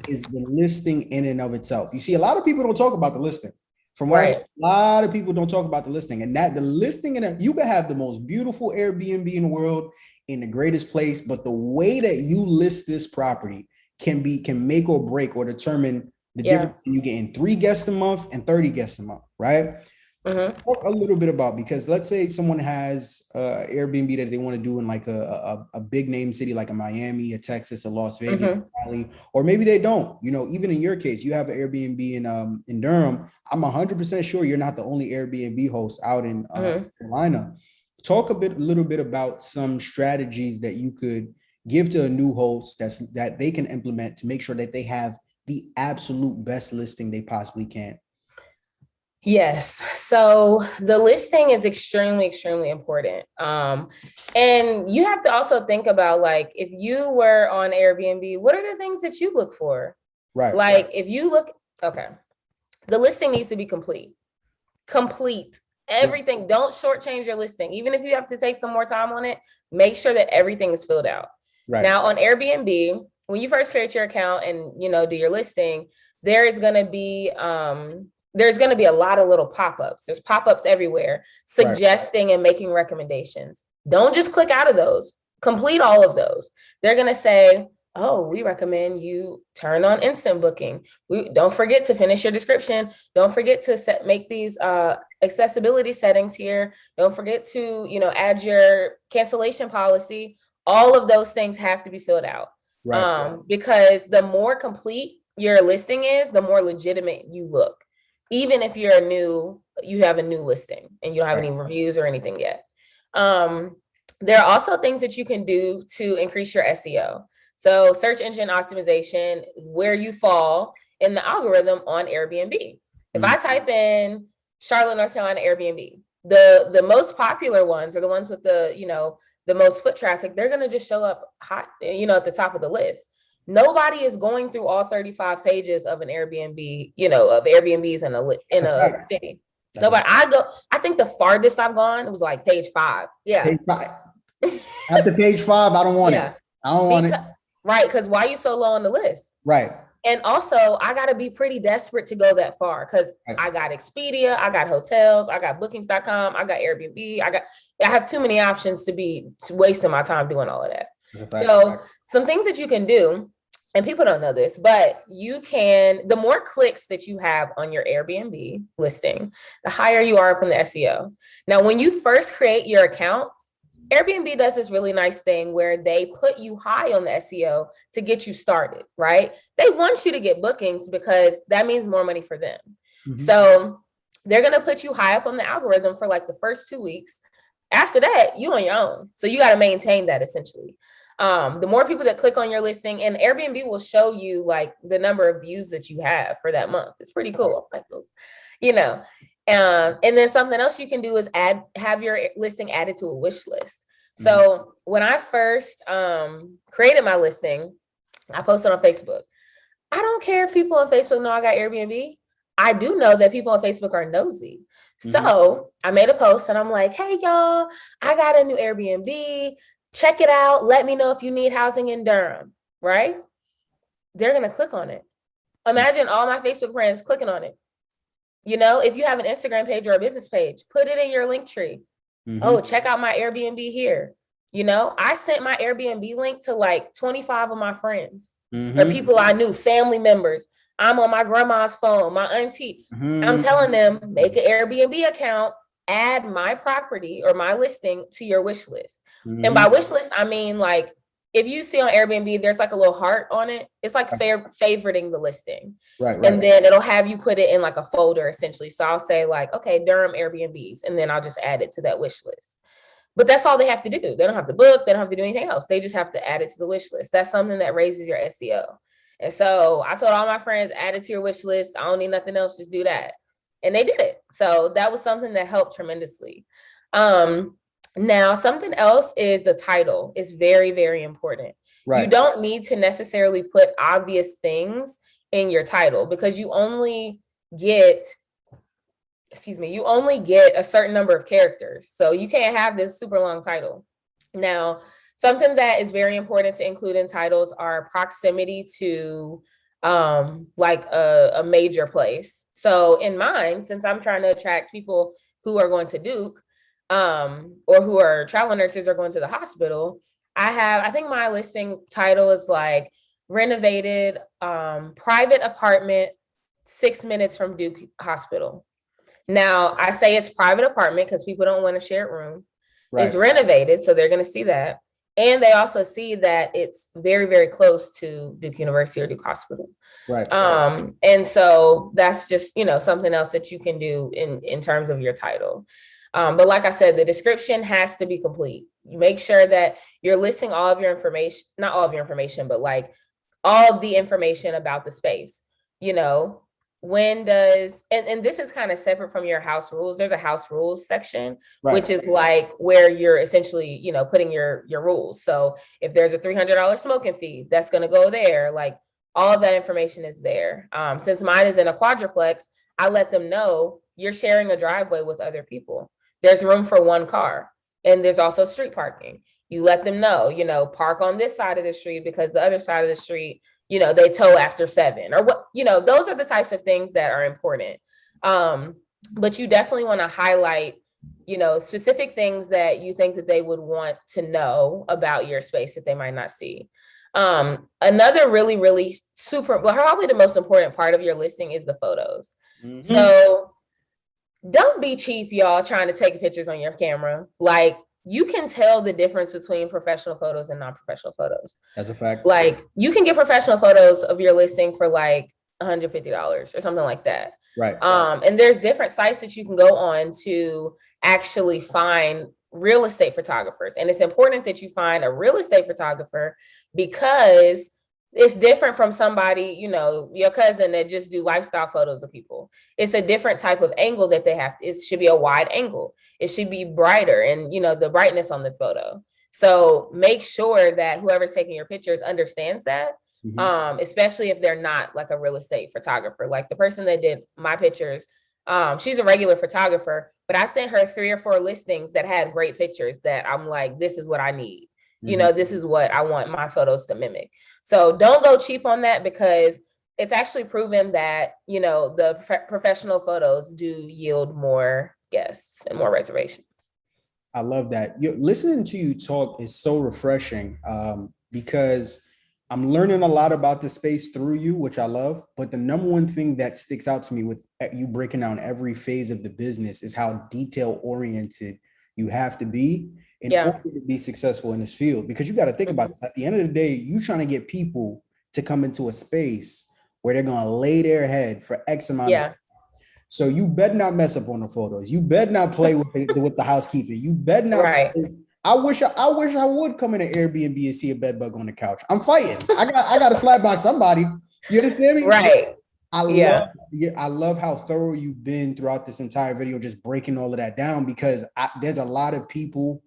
is the listing in and of itself. You see, a lot of people don't talk about the listing. From what I Right. hear, a lot of people don't talk about the listing, and that the listing in it, you can have the most beautiful Airbnb in the world in the greatest place, but the way that you list this property can make or break or determine the Yeah. difference you getting 3 guests a month and 30 guests a month, right? Talk a little bit about, because let's say someone has Airbnb that they want to do in like a big name city like a Miami, a Texas, a Las Vegas, Valley, or maybe they don't. You know, even in your case, you have an Airbnb in Durham. I'm 100% sure you're not the only Airbnb host out in Carolina. Talk a little bit about some strategies that you could give to a new host that they can implement to make sure that they have the absolute best listing they possibly can. Yes. So the listing is extremely, extremely important. And you have to also think about, like, if you were on Airbnb, what are the things that you look for? Right. Like, if you look, okay, the listing needs to be complete. Complete. Everything. Don't shortchange your listing. Even if you have to take some more time on it, make sure that everything is filled out. Right. Now on Airbnb, when you first create your account and do your listing, there is going to be a lot of little pop-ups. There's pop-ups everywhere suggesting and making recommendations. Don't just click out of those. Complete all of those. They're going to say, oh, we recommend you turn on instant booking. Don't forget to finish your description. Don't forget to make these accessibility settings here. Don't forget to, add your cancellation policy. All of those things have to be filled out. Right. Because the more complete your listing is, the more legitimate you look. Even if you have a new listing and you don't have any reviews or anything yet. There are also things that you can do to increase your SEO. So search engine optimization, where you fall in the algorithm on Airbnb. If I type in Charlotte, North Carolina Airbnb, the most popular ones are the ones with the most foot traffic. They're going to just show up hot, at the top of the list. Nobody is going through all 35 pages of an Airbnb, of Airbnbs in a city. Nobody. I think the farthest I've gone, it was like page 5. Yeah. Page 5. After page 5, I don't want it. I don't want it. Right, because why are you so low on the list? Right. And also, I got to be pretty desperate to go that far because I got Expedia, I got hotels, I got bookings.com, I got Airbnb, I have too many options to be wasting my time doing all of that. So some things that you can do, and people don't know this, but the more clicks that you have on your Airbnb listing, the higher you are up in the SEO. Now, when you first create your account, Airbnb does this really nice thing where they put you high on the SEO to get you started, right? They want you to get bookings because that means more money for them. So they're going to put you high up on the algorithm for like the first 2 weeks. After that, you on your own. So you got to maintain that essentially. The more people that click on your listing, and Airbnb will show you like the number of views that you have for that month. It's pretty cool. And then something else you can do is have your listing added to a wish list. So when I first created my listing, I posted on Facebook. I don't care if people on Facebook know I got Airbnb. I do know that people on Facebook are nosy. So I made a post and I'm like, hey, y'all, I got a new Airbnb. Check it out. Let me know if you need housing in Durham, right? They're going to click on it. Imagine all my Facebook friends clicking on it. If you have an Instagram page or a business page, put it in your link tree. Oh, check out my Airbnb here. I sent my Airbnb link to like 25 of my friends or people I knew, family members. I'm on my grandma's phone, my auntie. I'm telling them, make an Airbnb account, add my property or my listing to your wish list. And by wish list, I mean like if you see on Airbnb, there's like a little heart on it. It's like favoriting the listing. Right. And then it'll have you put it in like a folder essentially. So I'll say like, okay, Durham Airbnbs, and then I'll just add it to that wish list. But that's all they have to do. They don't have to book. They don't have to do anything else. They just have to add it to the wish list. That's something that raises your SEO. And so I told all my friends, add it to your wish list. I don't need nothing else. Just do that. And they did it. So that was something that helped tremendously. Now, something else is the title is very, very important. Right. You don't need to necessarily put obvious things in your title because you only get a certain number of characters. So you can't have this super long title. Now, something that is very important to include in titles are proximity to like a major place. So in mine, since I'm trying to attract people who are going to Duke, or who are travel nurses or going to the hospital, I think my listing title is like renovated private apartment 6 minutes from Duke Hospital. Now I say it's private apartment because people don't want to share a room. Right. It's renovated, so they're going to see that. And they also see that it's very, very close to Duke University or Duke Hospital. Right. And so that's just, something else that you can do in terms of your title. But like I said, the description has to be complete. You make sure that you're listing all of your information, not all of your information, but like all of the information about the space. When does, and this is kind of separate from your house rules. There's a house rules section, right, which is like where you're essentially, putting your rules. So if there's a $300 smoking fee, that's going to go there. Like all of that information is there. Since mine is in a quadruplex, I let them know you're sharing a driveway with other people. There's room for one car, and there's also street parking. You let them know, park on this side of the street because the other side of the street, they tow after 7 or what, those are the types of things that are important. But you definitely want to highlight, specific things that you think that they would want to know about your space that they might not see. Another really, really probably the most important part of your listing is the photos. Mm-hmm. So don't be cheap, y'all, trying to take pictures on your camera. Like, you can tell the difference between professional photos and non-professional photos. That's a fact. Like, you can get professional photos of your listing for like $150 or something like that. Right. And there's different sites that you can go on to actually find real estate photographers. And it's important that you find a real estate photographer because it's different from somebody, your cousin that just do lifestyle photos of people. It's a different type of angle that they have. It should be a wide angle. It should be brighter and, the brightness on the photo. So make sure that whoever's taking your pictures understands that, especially if they're not like a real estate photographer. Like the person that did my pictures, she's a regular photographer, but I sent her 3 or 4 listings that had great pictures that I'm like, this is what I need. This is what I want my photos to mimic. So don't go cheap on that because it's actually proven that, the professional photos do yield more guests and more reservations. I love that. Listening to you talk is so refreshing because I'm learning a lot about the space through you, which I love. But the number one thing that sticks out to me with you breaking down every phase of the business is how detail oriented you have to be in order to be successful in this field. Because you got to think about this. At the end of the day, you're trying to get people to come into a space where they're going to lay their head for X amount of time. So you better not mess up on the photos. You better not play with the housekeeping. You better not. Right. I wish I would come in an Airbnb and see a bed bug on the couch. I'm fighting. I got to slap by somebody. You understand me? Right. I love how thorough you've been throughout this entire video, just breaking all of that down because there's a lot of people.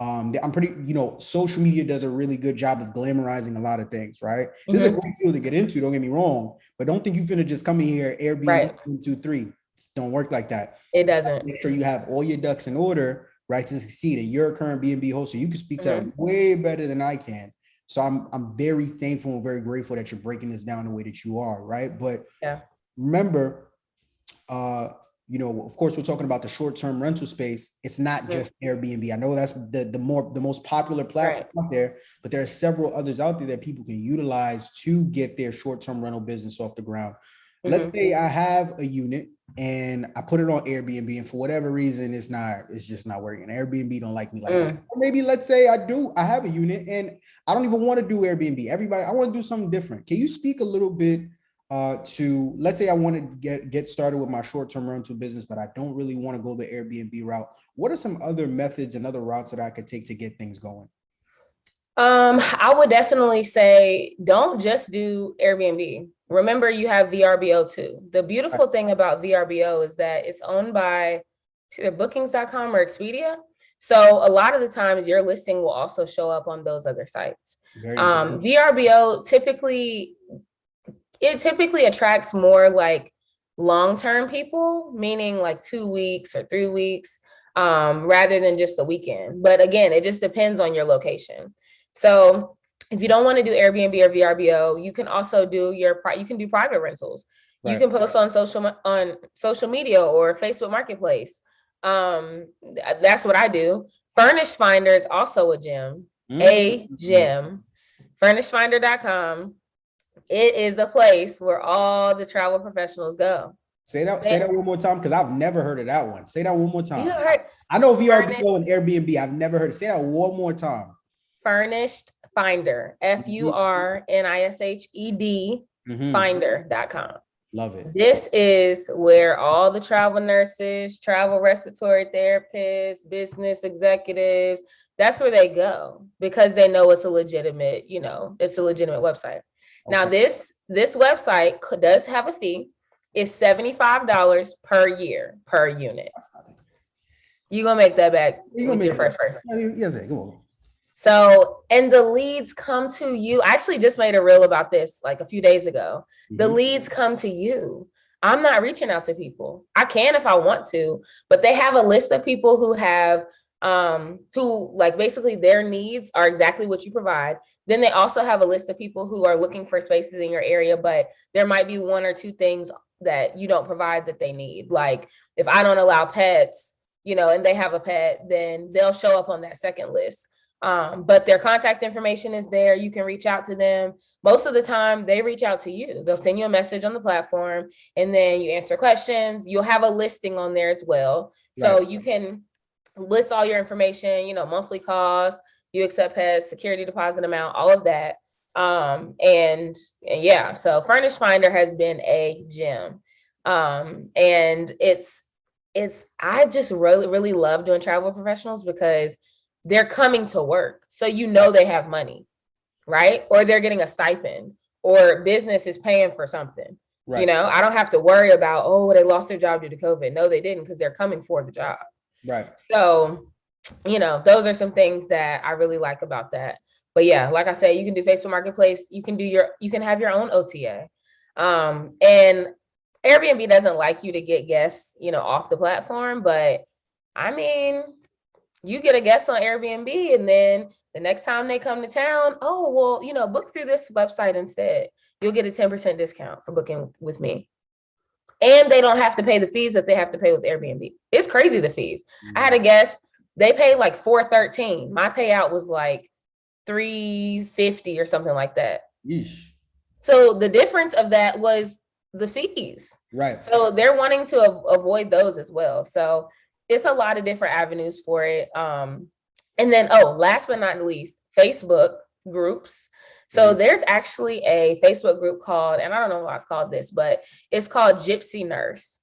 I'm pretty, social media does a really good job of glamorizing a lot of things, right? This is a great field to get into, don't get me wrong, but don't think you're finna just come in here, Airbnb 1, 2, 3. It don't work like that. It doesn't. Make sure you have all your ducks in order, right, to succeed. And you're a current B&B host, so you can speak to that way better than I can. So I'm very thankful and very grateful that you're breaking this down the way that you are, right? But remember, of course, we're talking about the short-term rental space. It's not just Airbnb. I know that's the most popular platform out there, but there are several others out there that people can utilize to get their short-term rental business off the ground. Let's Mhm. say I have a unit and I put it on Airbnb, and for whatever reason, it's just not working. Airbnb don't like me like that. Mm. Or maybe let's say I have a unit and I don't even want to do Airbnb. Everybody, I want to do something different. Can you speak a little bit to, let's say I want to get started with my short-term rental business, but I don't really want to go the Airbnb route. What are some other methods and other routes that I could take to get things going? I would definitely say don't just do Airbnb. Remember, you have VRBO too. The beautiful thing about VRBO is that it's owned by either bookings.com or Expedia. So a lot of the times your listing will also show up on those other sites. Very important. VRBO typically attracts more like long-term people, meaning like 2 weeks or 3 weeks, rather than just a weekend. But again, it just depends on your location. So if you don't want to do Airbnb or VRBO, you can also do you can do private rentals. You Right. can post on social media or Facebook Marketplace. That's what I do. Furnish Finder is also a gem. A gem. Furnishfinder.com. It is the place where all the travel professionals go. Say that one more time, because I've never heard of that one. Say that one more time. You heard I know VRBO and Airbnb. I've never heard it. Say that one more time. Furnished Finder, FURNISHED Finder.com. Love it. This is where all the travel nurses, travel respiratory therapists, business executives, that's where they go because they know it's a legitimate, it's a legitimate website. Now, this website does have a fee. It's $75 per year per unit. You're gonna make that back with your first person. Yes, come on. So, and the leads come to you. I actually just made a reel about this like a few days ago. The leads come to you. I'm not reaching out to people. I can if I want to, but they have a list of people who have who like basically their needs are exactly what you provide. Then they also have a list of people who are looking for spaces in your area, but there might be one or two things that you don't provide that they need. Like if I don't allow pets, and they have a pet, then they'll show up on that second list. But their contact information is there. You can reach out to them. Most of the time they reach out to you. They'll send you a message on the platform and then you answer questions. You'll have a listing on there as well. So you can list all your information, monthly costs, you accept pets, security deposit amount, all of that. And yeah, so Furnish Finder has been a gem. And I just really, really love doing travel professionals because they're coming to work. So they have money, right? Or they're getting a stipend or business is paying for something. Right. I don't have to worry about, they lost their job due to COVID. No, they didn't, because they're coming for the job. Right. So, those are some things that I really like about that. But yeah, like I said, you can do Facebook Marketplace. You can have your own OTA. And Airbnb doesn't like you to get guests, off the platform. But I mean, you get a guest on Airbnb and then the next time they come to town, book through this website instead. You'll get a 10% discount for booking with me. And they don't have to pay the fees that they have to pay with Airbnb. It's crazy, the fees. I had a guest, they paid like $413. My payout was like $350 or something like that. Yeesh. So the difference of that was the fees. Right. So they're wanting to avoid those as well. So it's a lot of different avenues for it. And then, last but not least, Facebook groups. So there's actually a Facebook group called, and I don't know why it's called this, but it's called Gypsy Nurse.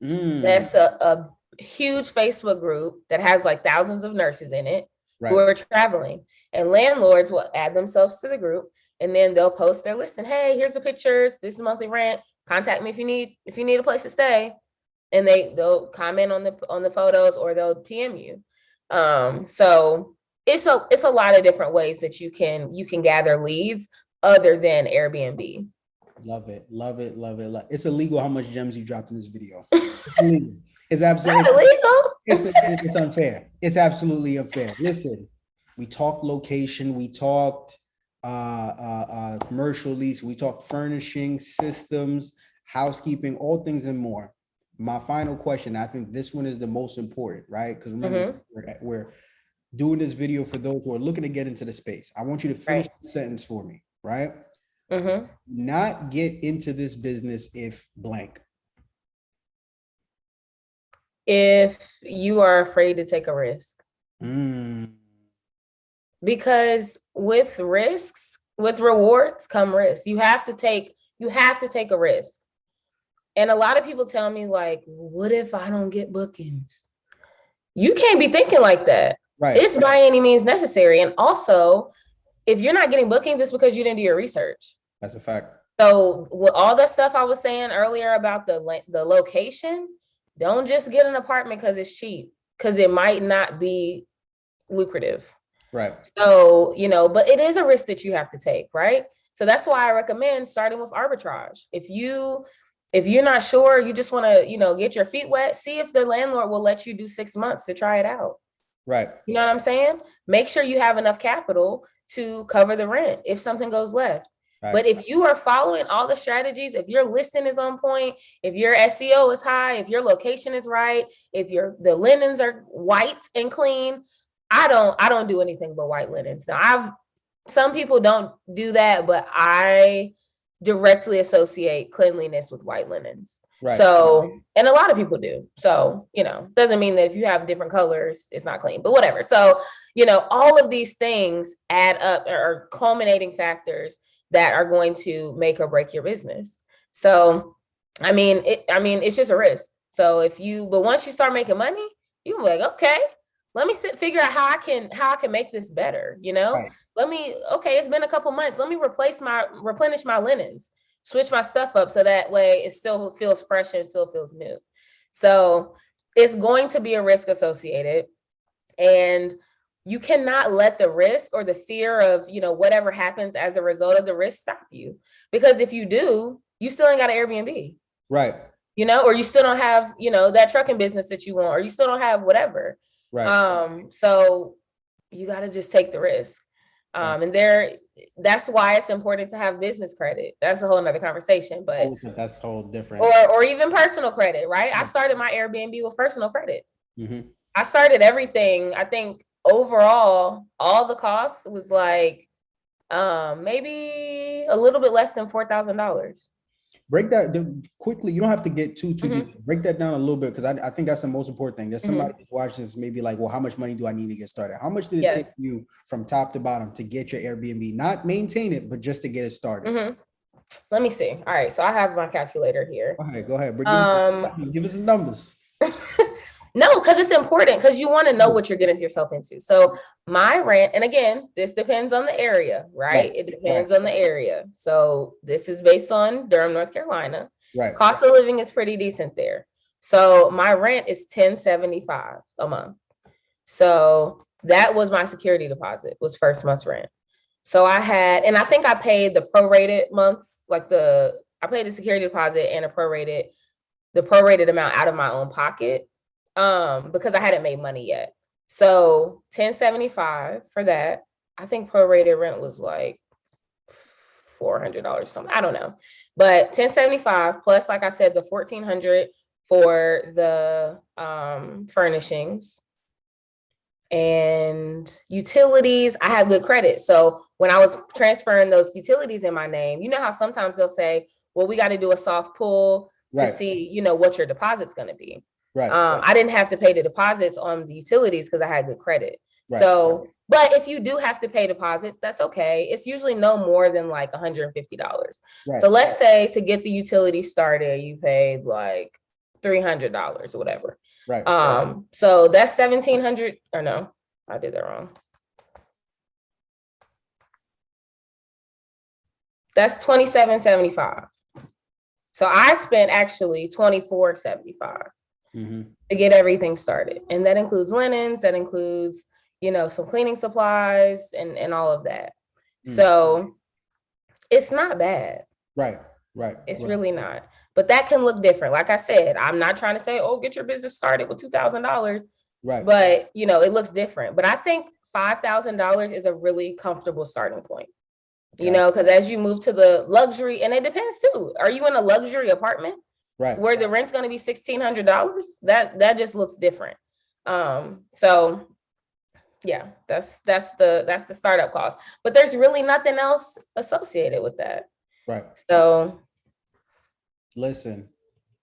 That's a huge Facebook group that has like thousands of nurses in it who are traveling. And landlords will add themselves to the group and then they'll post their list and, hey, here's the pictures. This is monthly rent. Contact me if you need a place to stay. And they'll comment on the photos or they'll PM you. So it's a lot of different ways that you can gather leads other than Airbnb. Love it. It's illegal how much gems you dropped in this video. It's illegal. It's absolutely not illegal. It's unfair. It's absolutely unfair. Listen, we talked location, we talked commercial lease, we talked furnishing systems, housekeeping, all things and more. My final question, I think this one is the most important, right? Because remember, we're doing this video for those who are looking to get into the space. I want you to finish the sentence for me, right? Mm-hmm. Not get into this business if blank. If you are afraid to take a risk. Mm. Because with risks, with rewards come risks. You have to take a risk. And a lot of people tell me, like, what if I don't get bookings? You can't be thinking like that. Right. It's by any means necessary. And also, if you're not getting bookings, it's because you didn't do your research. That's a fact. So with all the stuff I was saying earlier about the location, don't just get an apartment because it's cheap, because it might not be lucrative. Right. So, but it is a risk that you have to take, right? So that's why I recommend starting with arbitrage. If you're not sure, you just want to, get your feet wet, see if the landlord will let you do 6 months to try it out. Right. You know what I'm saying? Make sure you have enough capital to cover the rent if something goes left. Right. But if you are following all the strategies, if your listing is on point, if your SEO is high, if your location is right, if the linens are white and clean, I don't do anything but white linens. Now, some people don't do that, but I directly associate cleanliness with white linens. Right. So, and a lot of people do. So, doesn't mean that if you have different colors, it's not clean, but whatever. So, all of these things add up, or culminating factors that are going to make or break your business. So, it's just a risk. So but once you start making money, you're like, okay, let me figure out how I can make this better. Right. It's been a couple months. Let me replenish my linens, switch my stuff up so that way it still feels fresh and still feels new. So it's going to be a risk associated, and you cannot let the risk or the fear of, whatever happens as a result of the risk stop you. Because if you do, you still ain't got an Airbnb. Right. Or you still don't have, that trucking business that you want, or you still don't have whatever. Right. So you got to just take the risk. And that's why it's important to have business credit. That's a whole nother conversation, but that's whole different. Or even personal credit, right? I started my Airbnb with personal credit. Mm-hmm. I started everything. I think overall, all the costs was like maybe a little bit less than $4,000. Break that quickly. You don't have to get too deep. Break that down a little bit, because I think that's the most important thing. There's somebody who's watching this, maybe like, well, how much money do I need to get started? How much did it take you from top to bottom to get your Airbnb? Not maintain it, but just to get it started. Let me see. All right, so I have my calculator here. Go ahead. Give us the numbers. No, because it's important, because you want to know what you're getting yourself into. So my rent, and again, this depends on the area, right? It depends on the area. So this is based on Durham, North Carolina. Right. Cost of living is pretty decent there. So my rent is $1,075 a month. So that was my security deposit, was first month's rent. So I think I paid the prorated months, I paid the security deposit and the prorated amount out of my own pocket. Because I hadn't made money yet. So $1,075 for that. I think prorated rent was like $400 something. I don't know. But $1,075 plus, like I said, the $1,400 for the furnishings and utilities. I have good credit. So when I was transferring those utilities in my name, you know how sometimes they'll say, well, we got to do a soft pull to see, what your deposit's going to be. Right. I didn't have to pay the deposits on the utilities because I had good credit. Right. So, but if you do have to pay deposits, that's okay. It's usually no more than like $150. Right. So let's say to get the utility started, you paid like $300 or whatever. Right. So that's $1,700, or no, I did that wrong. That's $2,775. So I spent actually $2,475. To get everything started. And that includes linens, that includes, some cleaning supplies and all of that. So it's not bad. Right. It's really not. But that can look different. Like I said, I'm not trying to say, oh, get your business started with $2,000. Right. But, it looks different. But I think $5,000 is a really comfortable starting point. Because as you move to the luxury, and it depends too. Are you in a luxury apartment? Right. Where the rent's going to be $1,600, that just looks different. So yeah, that's the startup cost, but there's really nothing else associated with that. Right. So Listen,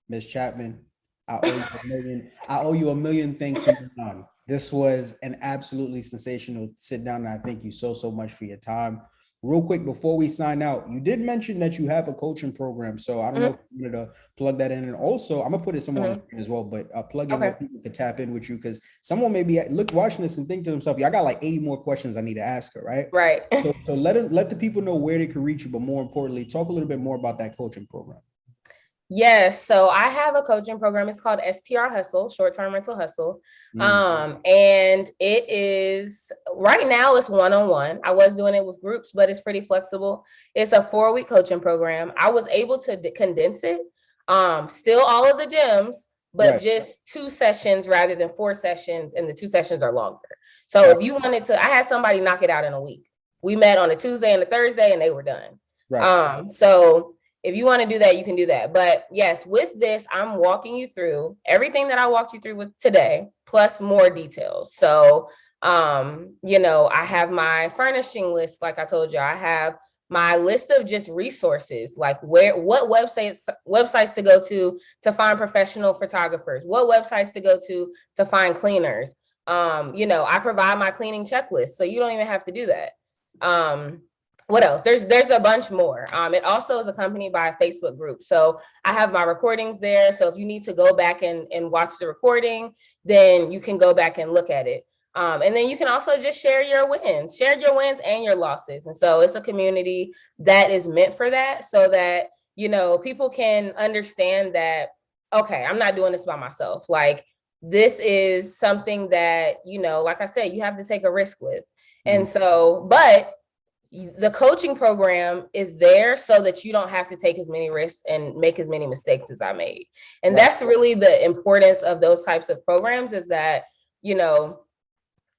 Miss Chapman, I owe you a million. I owe you a million thanks in one. This was an absolutely sensational sit down, and I thank you so much for your time. Real quick before we sign out, you did mention that you have a coaching program, so I don't know if mhm, you wanted to plug that in, and also I'm gonna put it somewhere on the mhm. screen as well, but plug in where Okay. people could tap in with you because someone may be watching this and think to themselves, "Yeah, I got like 80 more questions I need to ask her," right? Right. So let the people know where they can reach you, but more importantly, talk a little bit more about that coaching program. Yes, so I have a coaching program. It's called STR Hustle, Short-Term Rental Hustle. Mm, And it is right now it's one-on-one. I was doing it with groups, but it's pretty flexible. It's a 4-week coaching program. I was able to condense it. Still all of the gyms, but right. just 2 sessions rather than 4 sessions, and the 2 sessions are longer. So Right. if you wanted to, I had somebody knock it out in a week. We met on a Tuesday and a Thursday, and they were done. Right. So if you want to do that, you can do that. But yes, with this, I'm walking you through everything that I walked you through with today, plus more details. So, I have my furnishing list, like I told you, I have my list of just resources, like what websites to go to find professional photographers, what websites to go to find cleaners. I provide my cleaning checklist, so you don't even have to do that. What else? There's a bunch more. It also is accompanied by a Facebook group. So I have my recordings there. So if you need to go back and watch the recording, then you can go back and look at it. And then you can also just share your wins and your losses. And so it's a community that is meant for that, so that, people can understand that, okay, I'm not doing this by myself. Like, this is something that, like I said, you have to take a risk with. And Mhm. so, but the coaching program is there so that you don't have to take as many risks and make as many mistakes as I made. And Right. that's really the importance of those types of programs, is that, you know,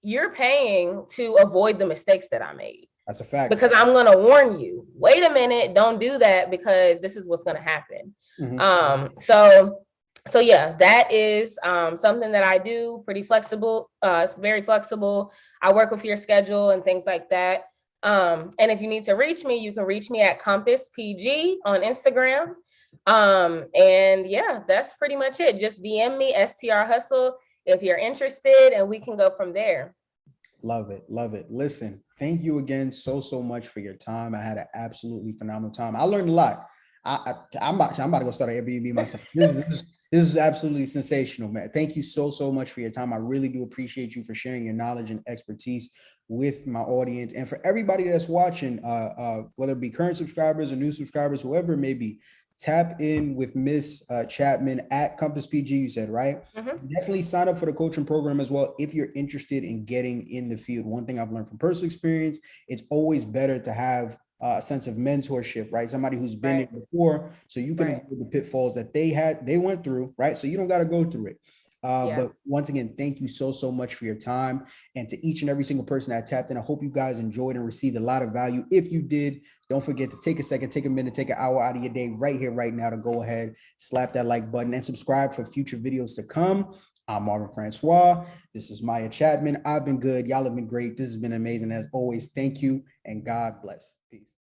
you're paying to avoid the mistakes that I made, That's a fact. because I'm going to warn you, wait a minute, don't do that, because this is what's going to happen. Mhm. So yeah, that is something that I do, pretty flexible. It's very flexible. I work with your schedule and things like that. And if you need to reach me, you can reach me at Compass PG on Instagram. And yeah, that's pretty much it. Just DM me STR Hustle if you're interested, and we can go from there. Love it. Love it. Listen, thank you again so much for your time. I had an absolutely phenomenal time. I learned a lot. I'm about to go start an Airbnb myself. This is absolutely sensational, man. Thank you so much for your time. I really do appreciate you for sharing your knowledge and expertise with my audience, and for everybody that's watching, whether it be current subscribers or new subscribers, whoever it may be. Tap in with Miss Chapman at Compass PG. You said, right? Mhm. Definitely sign up for the coaching program as well if you're interested in getting in the field. One thing I've learned from personal experience, it's always better to have a sense of mentorship, right? Somebody who's been Right. there before, so you can Right. avoid the pitfalls that they went through, right? So you don't got to go through it. Yeah. But once again, thank you so much for your time, and to each and every single person that tapped in. I hope you guys enjoyed and received a lot of value. If you did, don't forget to take a second, take a minute, take an hour out of your day right here, right now, to go ahead, slap that like button, and subscribe for future videos to come. I'm Marvin Francois. This is Maya Chapman. I've been good. Y'all have been great. This has been amazing. As always, thank you and God bless. Peace.